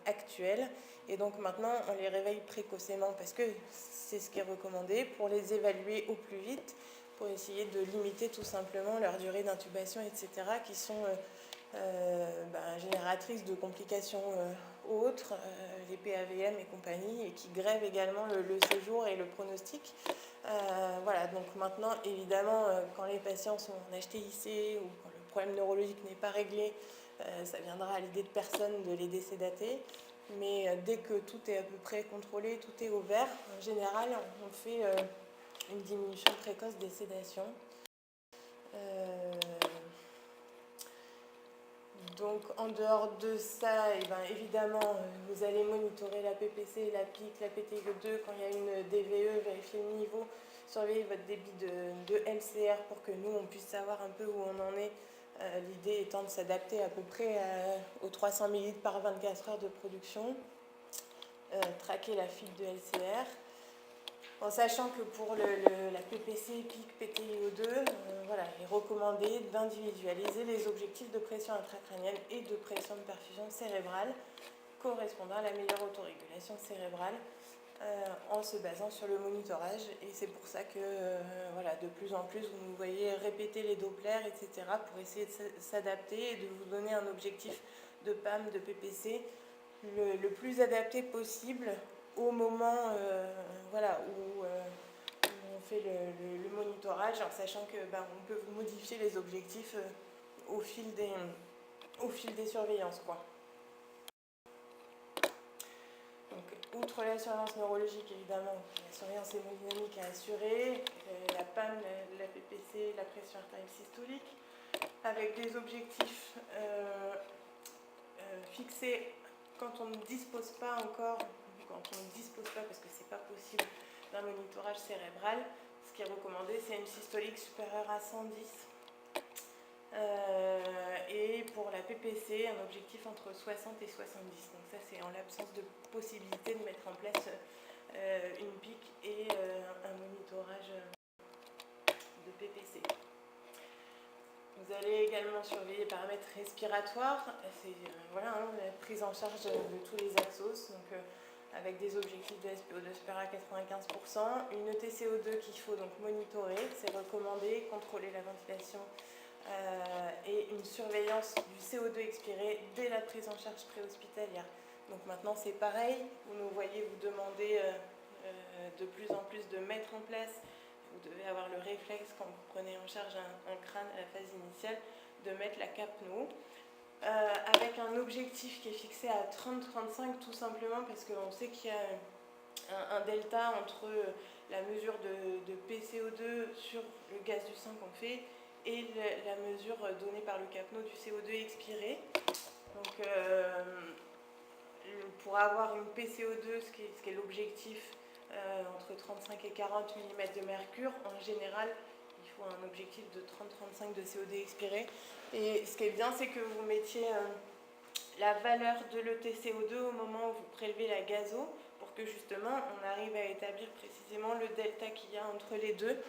actuelle. Et donc maintenant, on les réveille précocement parce que c'est ce qui est recommandé pour les évaluer au plus vite, pour essayer de limiter tout simplement leur durée d'intubation, etc., qui sont génératrices de complications autres, les PAVM et compagnie, et qui grèvent également le séjour et le pronostic. Voilà, donc maintenant, évidemment, quand les patients sont en HTIC ou quand le problème neurologique n'est pas réglé, ça viendra à l'idée de personne de les désédater. Mais dès que tout est à peu près contrôlé, tout est au vert, en général, on fait une diminution précoce des sédations. Donc, en dehors de ça, évidemment, vous allez monitorer la PPC, la PIC, la PTE2 quand il y a une DVE, vérifier le niveau, surveiller votre débit de LCR pour que nous, on puisse savoir un peu où on en est. L'idée étant de s'adapter à peu près aux 300 ml par 24 heures de production, traquer la fuite de LCR, en sachant que pour la PPC, PIC, PTIO2, voilà, il est recommandé d'individualiser les objectifs de pression intracrânienne et de pression de perfusion cérébrale correspondant à la meilleure autorégulation cérébrale en se basant sur le monitorage. Et c'est pour ça que voilà, de plus en plus, vous nous voyez répéter les Dopplers, etc., pour essayer de s'adapter et de vous donner un objectif de PAM, de PPC le plus adapté possible au moment voilà, où on fait le monitorage, en sachant que on peut modifier les objectifs au fil des surveillances, quoi. Donc, outre la surveillance neurologique, évidemment, la surveillance hémodynamique à assurer, la PAM, la PPC, la pression artérielle systolique, avec des objectifs fixés quand on ne dispose pas encore, parce que c'est pas possible, d'un monitorage cérébral. Ce qui est recommandé, c'est une systolique supérieure à 110. Et pour la PPC, un objectif entre 60 et 70. Donc ça, c'est en l'absence de possibilité de mettre en place une PIC et un monitorage de PPC. Vous allez également surveiller les paramètres respiratoires. C'est voilà, la prise en charge de tous les axos, donc avec des objectifs de SPO2 supérieur à 95%, une TCO2 qu'il faut donc monitorer, c'est recommandé, contrôler la ventilation et une surveillance du CO2 expiré dès la prise en charge préhospitalière. Donc maintenant c'est pareil, vous nous voyez vous demander de plus en plus de mettre en place, vous devez avoir le réflexe quand vous prenez en charge un crâne à la phase initiale, de mettre la capno. Avec un objectif qui est fixé à 30-35 tout simplement parce qu'on sait qu'il y a un delta entre la mesure de PCO2 sur le gaz du sein qu'on fait et la mesure donnée par le capno du CO2 expiré. Donc pour avoir une PCO2, ce qui est l'objectif entre 35 et 40 mm de mercure, en général il faut un objectif de 30-35 de CO2 expiré. Et ce qui est bien, c'est que vous mettiez la valeur de l'ETCO2 au moment où vous prélevez la gazo, pour que justement on arrive à établir précisément le delta qu'il y a entre les deux,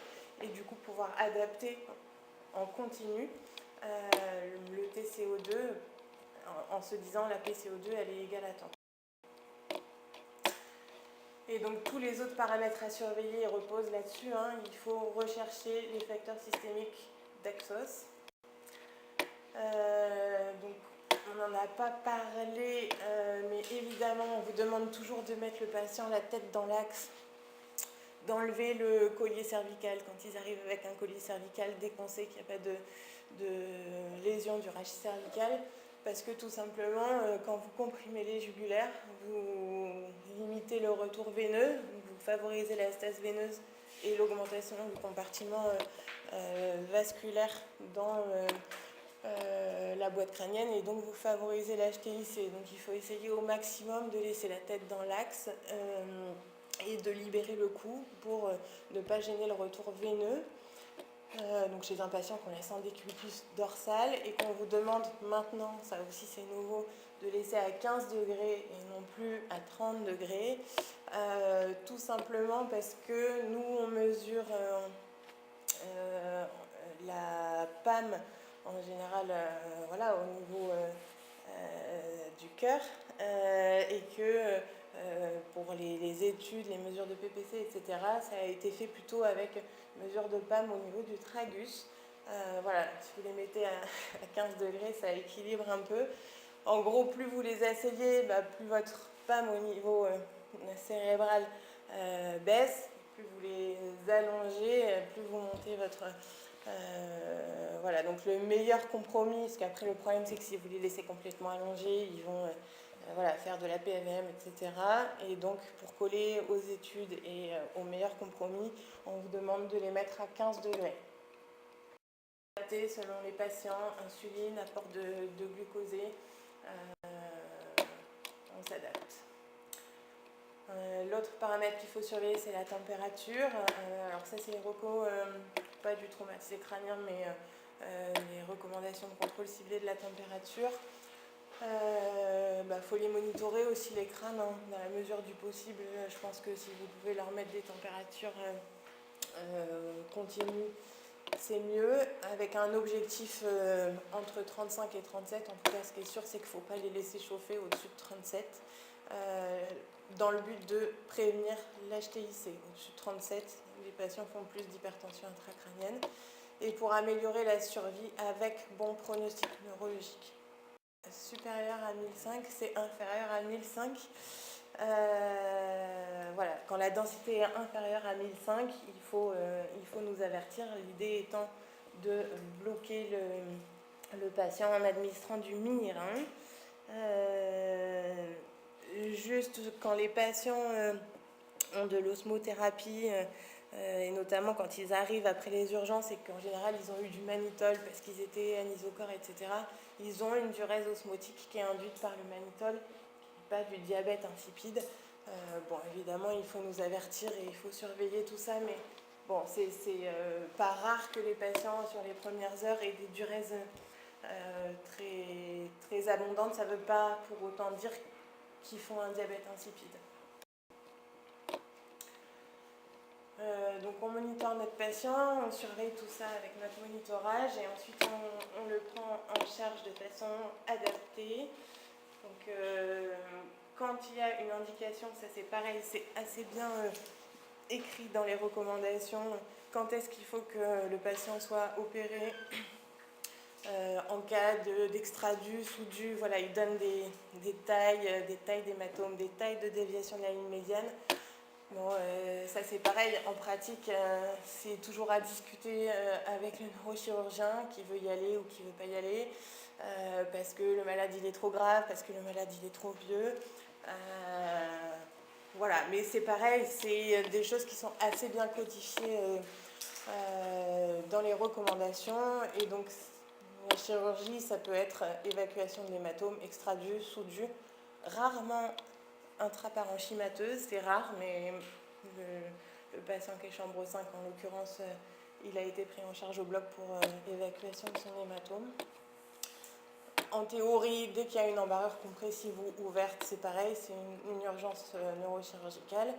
et du coup pouvoir adapter en continu le TCO2 en se disant la PCO2 elle est égale à tant. Et donc tous les autres paramètres à surveiller reposent là-dessus, hein. Il faut rechercher les facteurs systémiques d'Axos. Donc on n'en a pas parlé, mais évidemment on vous demande toujours de mettre le patient la tête dans l'axe, d'enlever le collier cervical quand ils arrivent avec un collier cervical dès qu'on sait qu'il n'y a pas de lésion du rachis cervical, parce que tout simplement quand vous comprimez les jugulaires, vous limitez le retour veineux, vous favorisez la stase veineuse et l'augmentation du compartiment vasculaire dans la boîte crânienne, et donc vous favorisez l'HTIC. Donc il faut essayer au maximum de laisser la tête dans l'axe et de libérer le cou pour ne pas gêner le retour veineux. Donc chez un patient qu'on laisse en décubitus dorsal et qu'on vous demande maintenant, ça aussi c'est nouveau, de laisser à 15 degrés et non plus à 30 degrés, tout simplement parce que nous on mesure la PAM en général voilà, au niveau du cœur, et que pour les études, les mesures de PPC, etc., ça a été fait plutôt avec mesure de PAM au niveau du tragus. Voilà, si vous les mettez à 15 degrés, ça équilibre un peu. En gros, plus vous les asseyez, plus votre PAM au niveau cérébral baisse, plus vous les allongez, plus vous montez votre... voilà, donc le meilleur compromis, parce qu'après le problème c'est que si vous les laissez complètement allongés, ils vont voilà, faire de la PMM, etc. Et donc pour coller aux études et au meilleur compromis, on vous demande de les mettre à 15 degrés. Selon les patients, insuline, apport de glucosé, on s'adapte. L'autre paramètre qu'il faut surveiller, c'est la température. Alors ça, c'est les recos, pas du traumatisé crânien, mais les recommandations de contrôle ciblé de la température. Faut les monitorer aussi, les crânes, hein, dans la mesure du possible. Je pense que si vous pouvez leur mettre des températures continues, c'est mieux, avec un objectif entre 35 et 37. En tout cas, ce qui est sûr, c'est qu'il ne faut pas les laisser chauffer au-dessus de 37, dans le but de prévenir l'HTIC. Au-dessus de 37, les patients font plus d'hypertension intracrânienne, et pour améliorer la survie avec bon pronostic neurologique. supérieur à 1005, c'est inférieur à 1005. Voilà, quand la densité est inférieure à 1005, il faut nous avertir, l'idée étant de bloquer le patient en administrant du Minirin. Juste quand les patients ont de l'osmothérapie, et notamment quand ils arrivent après les urgences et qu'en général ils ont eu du mannitol parce qu'ils étaient anisocores, etc., ils ont une diurèse osmotique qui est induite par le mannitol, pas du diabète insipide. Bon, évidemment, il faut nous avertir et il faut surveiller tout ça, mais bon, c'est pas rare que les patients, sur les premières heures, aient des diurèses très, très abondantes. Ça ne veut pas pour autant dire qu'ils font un diabète insipide. Donc on monitore notre patient, on surveille tout ça avec notre monitorage et ensuite on le prend en charge de façon adaptée. Donc quand il y a une indication, ça c'est pareil, c'est assez bien écrit dans les recommandations, quand est-ce qu'il faut que le patient soit opéré en cas d'extradu, sous-du, voilà, il donne des tailles d'hématomes, des tailles de déviation de la ligne médiane. Bon, ça c'est pareil, en pratique, c'est toujours à discuter avec le neurochirurgien qui veut y aller ou qui ne veut pas y aller, parce que le malade il est trop grave, parce que le malade il est trop vieux. Voilà, mais c'est pareil, c'est des choses qui sont assez bien codifiées dans les recommandations. Et donc, la chirurgie, ça peut être évacuation de l'hématome, extradu, sous-du, rarement intraparenchymateuse, c'est rare, mais le patient qui est chambre 5, en l'occurrence, il a été pris en charge au bloc pour évacuation de son hématome. En théorie, dès qu'il y a une embarrure compressive ou ouverte, c'est pareil, c'est une urgence neurochirurgicale.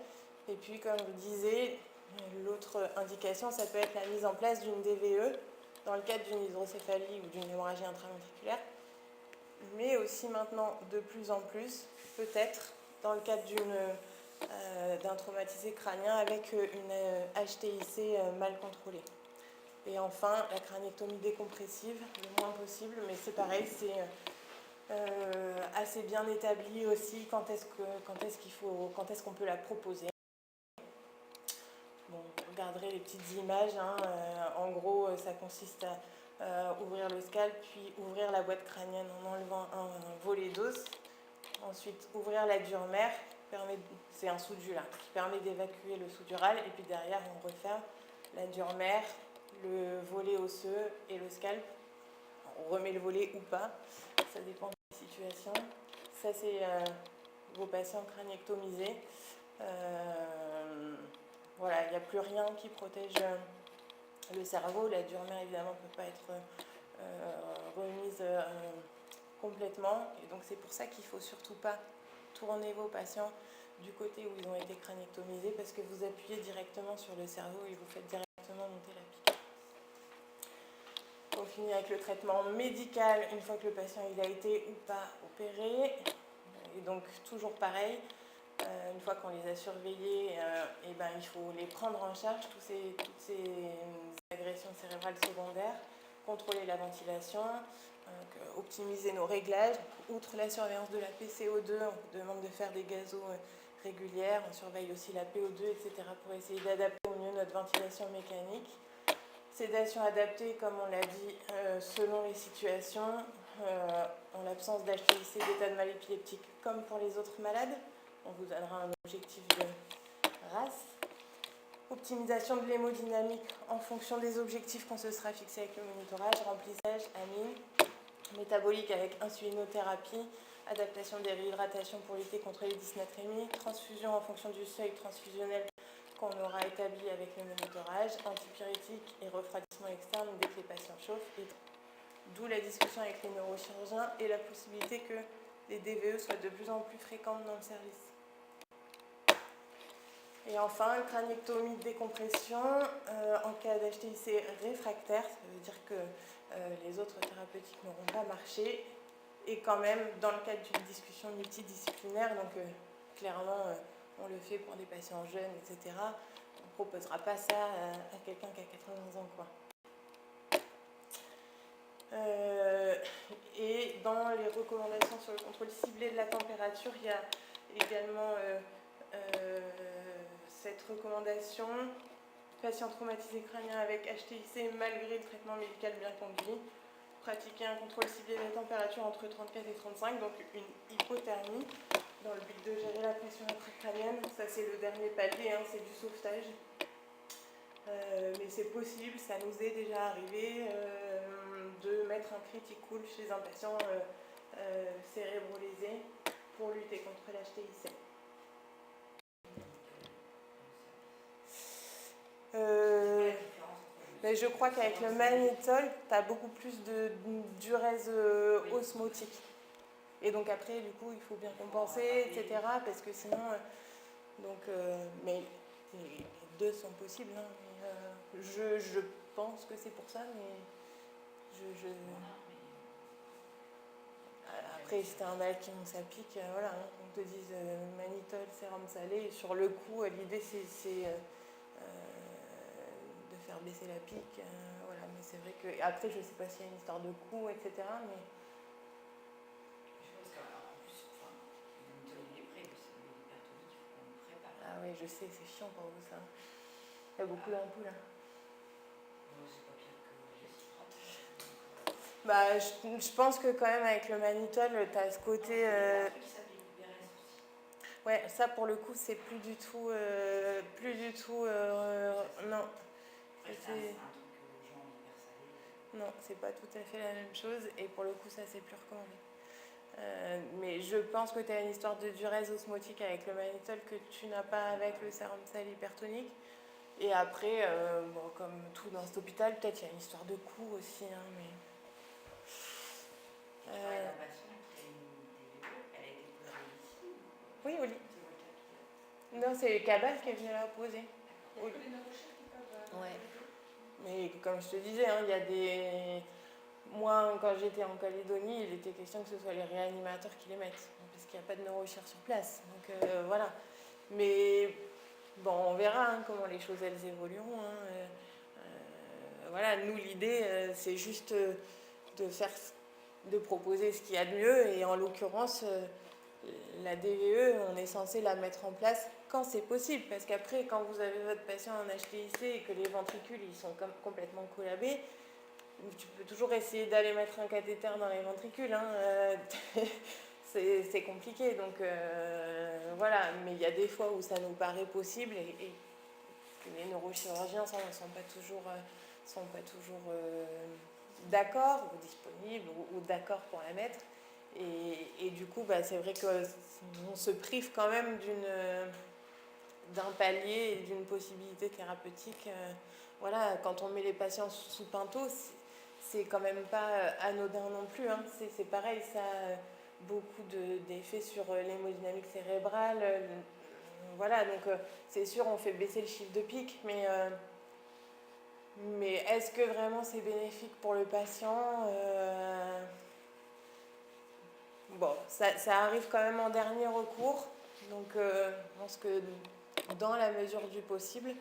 Et puis, comme je vous disais, l'autre indication, ça peut être la mise en place d'une DVE dans le cadre d'une hydrocéphalie ou d'une hémorragie intraventriculaire, mais aussi maintenant, de plus en plus, peut-être dans le cadre d'un traumatisé crânien avec une HTIC mal contrôlée. Et enfin, la craniectomie décompressive, le moins possible, mais c'est pareil, c'est assez bien établi aussi quand est-ce qu'on peut la proposer. Bon, vous regarderez les petites images, hein, en gros, ça consiste à ouvrir le scalp, puis ouvrir la boîte crânienne en enlevant un volet d'os. Ensuite, ouvrir la dure mère, c'est un sous-du là, qui permet d'évacuer le sous-dural, et puis derrière, on referme la dure mère, le volet osseux et le scalp. On remet le volet ou pas, ça dépend de la situation. Ça, c'est vos patients craniectomisés. Voilà, il n'y a plus rien qui protège le cerveau. La dure mère, évidemment, ne peut pas être remise complètement. Et donc, c'est pour ça qu'il ne faut surtout pas tourner vos patients du côté où ils ont été craniectomisés, parce que vous appuyez directement sur le cerveau et vous faites directement monter la piqûre. On finit avec le traitement médical une fois que le patient il a été ou pas opéré. Et donc, toujours pareil, une fois qu'on les a surveillés, et ben, il faut les prendre en charge, toutes ces agressions cérébrales secondaires, contrôler la ventilation, optimiser nos réglages. Outre la surveillance de la PCO2, on vous demande de faire des gazos régulières, on surveille aussi la PO2, etc. pour essayer d'adapter au mieux notre ventilation mécanique. Sédation adaptée, comme on l'a dit, selon les situations, en l'absence d'HTIC, d'état de mal épileptique, comme pour les autres malades. On vous donnera un objectif de race. Optimisation de l'hémodynamique en fonction des objectifs qu'on se sera fixés avec le monitorage. Remplissage, amine, métabolique avec insulinothérapie, adaptation des réhydratations pour lutter contre les dysnatrémies, transfusion en fonction du seuil transfusionnel qu'on aura établi avec le monitorage, antipyrétique et refroidissement externe dès que les patients chauffent. D'où la discussion avec les neurochirurgiens et la possibilité que les DVE soient de plus en plus fréquentes dans le service. Et enfin, craniectomie de décompression en cas d'HTIC réfractaire, ça veut dire que les autres thérapeutiques n'auront pas marché, et quand même dans le cadre d'une discussion multidisciplinaire, donc clairement on le fait pour des patients jeunes, etc. On ne proposera pas ça à quelqu'un qui a 80 ans, quoi. et dans les recommandations sur le contrôle ciblé de la température, il y a également cette recommandation: patient traumatisé crânien avec HTIC malgré le traitement médical bien conduit, pratiquer un contrôle ciblé de la température entre 34 et 35, donc une hypothermie, dans le but de gérer la pression intracrânienne. Ça, c'est le dernier palier, hein, c'est du sauvetage. Mais c'est possible, ça nous est déjà arrivé de mettre un criticool chez un patient cérébrolésé pour lutter contre l'HTIC. Mais je crois qu'avec le magnétol, tu as beaucoup plus de duresse osmotique. Et donc après, du coup, il faut bien compenser, etc. Parce que sinon... mais les deux sont possibles. Hein, mais, je pense que c'est pour ça, mais après, si t'as un malade qui monte sa pique, voilà, hein, on te dise mannitol, sérum salé. Sur le coup, l'idée, c'est de faire baisser la pique. Voilà, mais c'est vrai que... Après, je sais pas s'il y a une histoire de coût, etc. Mais... Ah oui, je sais, c'est chiant pour vous ça. Il y a beaucoup d'ampoules. Hein. Bah, je pense que quand même avec le mannitol, tu as ce côté... Ouais, ça pour le coup, c'est plus du tout... non. Non, c'est pas tout à fait la même chose. Et pour le coup, ça, c'est plus recommandé. Mais je pense que tu as une histoire de duresse osmotique avec le mannitol que tu n'as pas avec le sérum sel hypertonique. Et après, bon, comme tout dans cet hôpital, peut-être il y a une histoire de coût aussi. Hein, mais... La patiente qui a une DVE, elle a été posée ici? Oui, au lit. Non, c'est Cabal qui est venu la poser. Oui. Ouais. Mais comme je te disais, hein, il y a des... Moi, quand j'étais en Calédonie, il était question que ce soit les réanimateurs qui les mettent, parce qu'il n'y a pas de neurochir sur place. Donc voilà. Mais bon, on verra hein, comment les choses elles évolueront. Hein. Voilà, nous l'idée, c'est juste de proposer ce qu'il y a de mieux. Et en l'occurrence, la DVE, on est censé la mettre en place quand c'est possible. Parce qu'après, quand vous avez votre patient en HTIC et que les ventricules ils sont complètement collabés, tu peux toujours essayer d'aller mettre un cathéter dans les ventricules. Hein. C'est compliqué. Donc voilà, mais il y a des fois où ça nous paraît possible et les neurochirurgiens ne sont pas toujours d'accord ou disponibles ou d'accord pour la mettre. Et du coup, bah, c'est vrai qu'on se prive quand même d'un palier et d'une possibilité thérapeutique. Voilà, quand on met les patients sous Pinto, c'est quand même pas anodin non plus. Hein. C'est pareil, ça a beaucoup d'effets sur l'hémodynamique cérébrale. Voilà, donc c'est sûr, on fait baisser le chiffre de pic, mais est-ce que vraiment c'est bénéfique pour le patient? Bon, ça arrive quand même en dernier recours, donc je pense que dans la mesure du possible,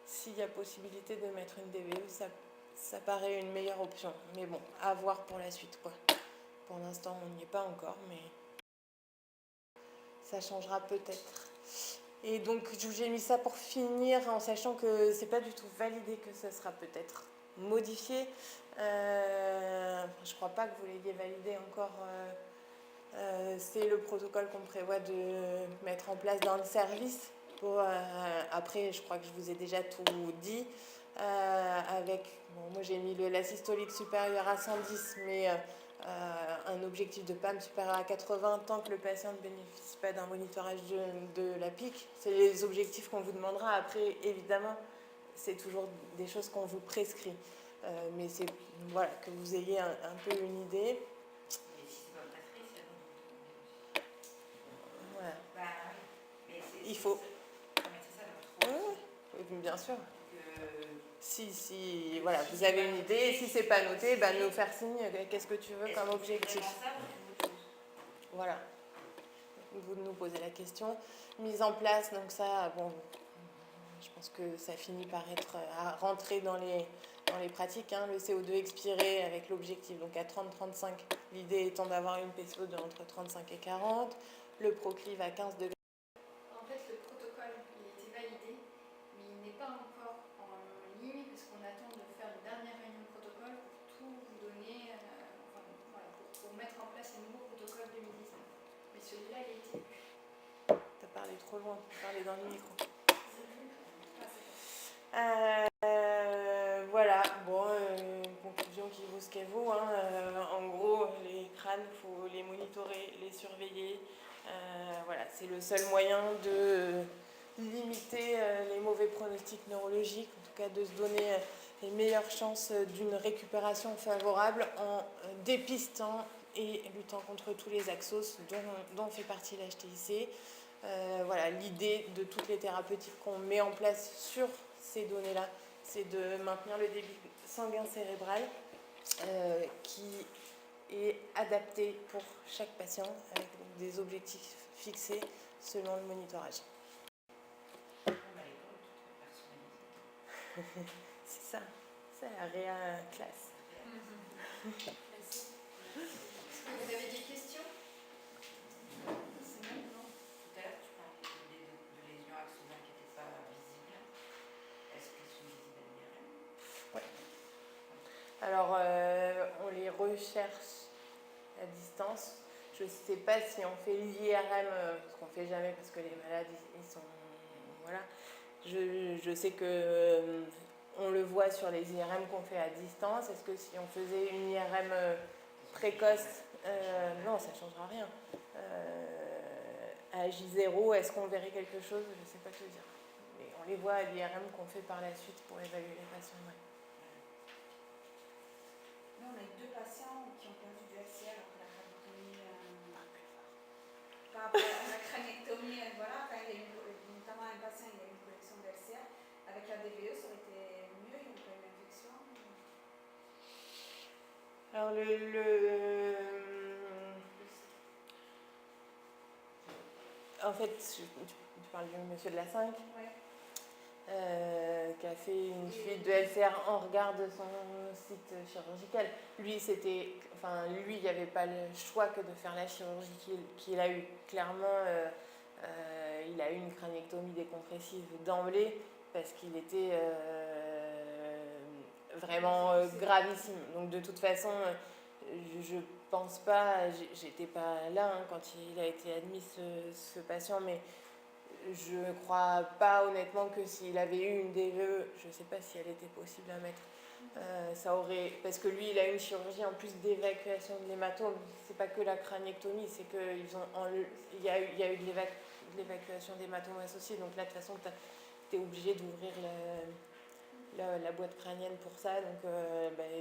s'il y a possibilité de mettre une DVE, ça paraît une meilleure option. Mais bon, à voir pour la suite, quoi. Pour l'instant, on n'y est pas encore, mais ça changera peut-être. Et donc, j'ai mis ça pour finir, en sachant que c'est pas du tout validé que ça sera peut-être modifié. Je crois pas que vous l'ayez validé encore. C'est le protocole qu'on prévoit de mettre en place dans le service. Après, je crois que je vous ai déjà tout dit. Moi j'ai mis la systolique supérieure à 110, mais un objectif de PAM supérieur à 80 tant que le patient ne bénéficie pas d'un monitorage de la pique. C'est les objectifs qu'on vous demandera. Après, évidemment, c'est toujours des choses qu'on vous prescrit. Mais c'est voilà, que vous ayez un peu une idée. Voilà. Il faut. Oui, bien sûr. Si voilà, vous avez une idée, si c'est pas noté, nous faire signe, qu'est-ce que tu veux comme objectif. Voilà. Vous nous posez la question. Mise en place, donc ça, bon, je pense que ça finit par à rentrer dans dans les pratiques, hein, le CO2 expiré avec l'objectif donc à 30-35, l'idée étant d'avoir une PCO de entre 35 et 40, le proclive à 15 degrés. En fait, le protocole il a été validé, mais il n'est pas encore en ligne parce qu'on attend de faire une dernière réunion de protocole pour tout vous donner, enfin, voilà, pour mettre en place les nouveaux protocoles 2019. Mais celui-là, il a été vu. T'as parlé trop loin, tu parlais dans le micro. Voilà, bon, conclusion qui vaut ce qu'elle vaut. Hein. En gros, les crânes, il faut les monitorer, les surveiller. Voilà, c'est le seul moyen de limiter les mauvais pronostics neurologiques, en tout cas de se donner les meilleures chances d'une récupération favorable en dépistant et luttant contre tous les axos dont fait partie l'HTIC. Voilà, l'idée de toutes les thérapeutiques qu'on met en place sur ces données-là, c'est de maintenir le débit sanguin cérébral qui est adapté pour chaque patient avec des objectifs fixés selon le monitorage. C'est ça, c'est la réa classe. Merci. Est-ce que vous avez des questions? C'est bon, non? Tout à l'heure, tu parlais de lésions axonales qui n'étaient pas visibles. Est-ce qu'elles sont visibles à l'IRM? Oui. Alors, on les recherche à distance. Je ne sais pas si on fait l'IRM, parce qu'on ne fait jamais, parce que les malades, ils sont... Voilà. Je sais que on le voit sur les IRM qu'on fait à distance. Est-ce que si on faisait une IRM précoce, non, ça ne changera rien. À J0, est-ce qu'on verrait quelque chose? Je ne sais pas te dire. Mais on les voit à l'IRM qu'on fait par la suite pour évaluer les patients. Ouais. Nous, on a eu 2 patients qui ont perdu du LCR après la craniectomie. Par rapport à la craniectomie, voilà, quand il y a eu, notamment un patient, il y a eu une collection de LCR. Avec la DVE, ça aurait été mieux, il n'y aurait pas eu l'infection. Alors, en fait, tu parles du monsieur de la 5 Ouais. Qui a fait une fuite de LCR en regard de son site chirurgical. Lui, il n'y avait pas le choix que de faire la chirurgie qu'il a eue. Clairement, il a eu une craniectomie décompressive d'emblée parce qu'il était vraiment gravissime. Donc de toute façon, je pense pas, j'étais pas là hein, quand il a été admis ce patient, mais je ne crois pas honnêtement que s'il avait eu une DVE, je ne sais pas si elle était possible à mettre. Ça aurait, parce que lui, il a une chirurgie en plus d'évacuation de l'hématome. C'est pas que la craniectomie, c'est qu'il y a eu de l'évacuation d'hématome associée. Donc là, de toute façon, tu es obligé d'ouvrir la boîte crânienne pour ça. Donc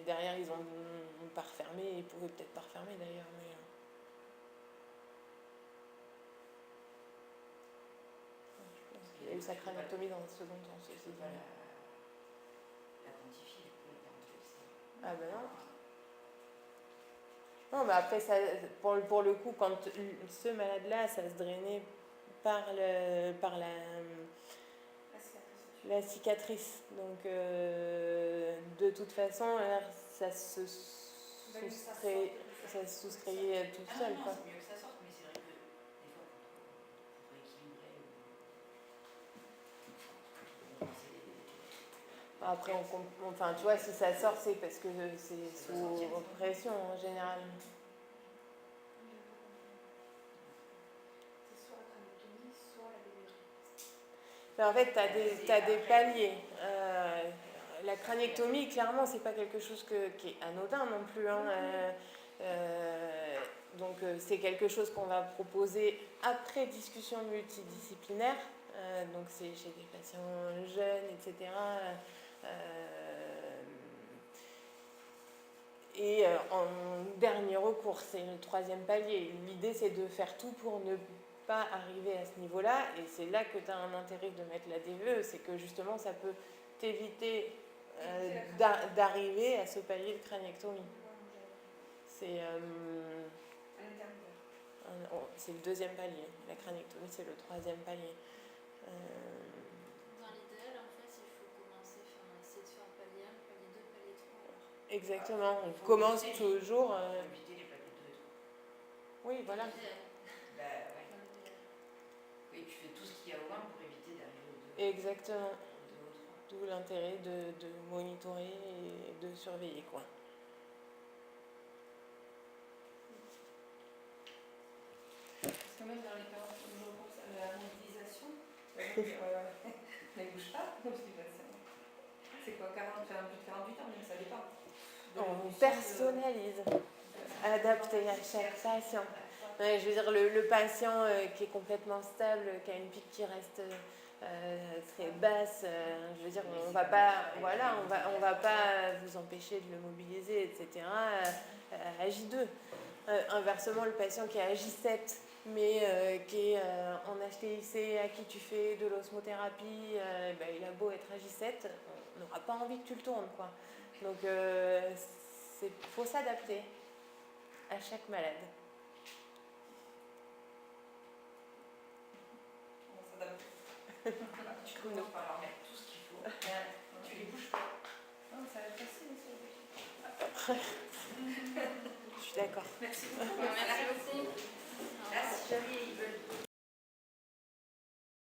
derrière, ils ont pas refermé. Ils pouvaient peut-être pas refermer d'ailleurs. Mais, il y a eu sa craniectomie dans le second temps, ceci dit. La quantifier, Ah ben non. Non, mais après, ça, pour le coup, quand ce malade-là, ça se drainait par la cicatrice. Donc, de toute façon, ça se soustrayait tout seul. Non, c'est mieux que ça sorte, mais c'est vrai que des fois, pour équilibrer. Après, enfin, tu vois, si ça sort, c'est parce que c'est sous pression en général. C'est soit la craniectomie, soit la DVE. Mais en fait, tu as des paliers. La craniectomie, clairement, c'est pas quelque chose qui est anodin non plus. Hein. Donc, c'est quelque chose qu'on va proposer après discussion multidisciplinaire. Donc, c'est chez des patients jeunes, etc. Et en dernier recours, c'est le 3e palier. L'idée, c'est de faire tout pour ne pas arriver à ce niveau-là. Et c'est là que tu as un intérêt de mettre la DVE. C'est que justement, ça peut t'éviter d'arriver à ce palier de craniectomie. C'est c'est le 2e palier. La craniectomie, c'est le 3e palier. Dans l'idéal, en fait, il faut commencer, essayer de faire palier 1, palier 2, palier Exactement, on Il faut commence éviter- toujours. faut éviter les plateaux de 2 et 3. Oui, voilà. Bah ouais. Oui, tu fais tout ce qu'il y a au 1 pour éviter d'arriver au 2. Exactement. Au 2 ou au 3. D'où l'intérêt de monitorer et de surveiller, quoi. Parce que même dans les parents, je repense à la mobilisation, ne bouge pas, c'est quoi, 40, enfin, plus de 48 heures, même ça dépend. On personnalise, adapté à chaque patient. Ouais, je veux dire, le patient qui est complètement stable, qui a une pique qui reste très basse, je veux dire, on va pas, voilà, on va pas vous empêcher de le mobiliser, etc. À J2. Inversement, le patient qui est à J7, mais qui est en HTIC, à qui tu fais de l'osmothérapie, ben, il a beau être à J7, on n'aura pas envie que tu le tournes, quoi. Donc, faut s'adapter à chaque malade. On s'adapte. Tu commences par leur mettre tout ce qu'il faut. Tu les bouges pas. Non, ça va être facile aussi. Je suis d'accord. Merci beaucoup. Merci beaucoup. Là, si jamais ils veulent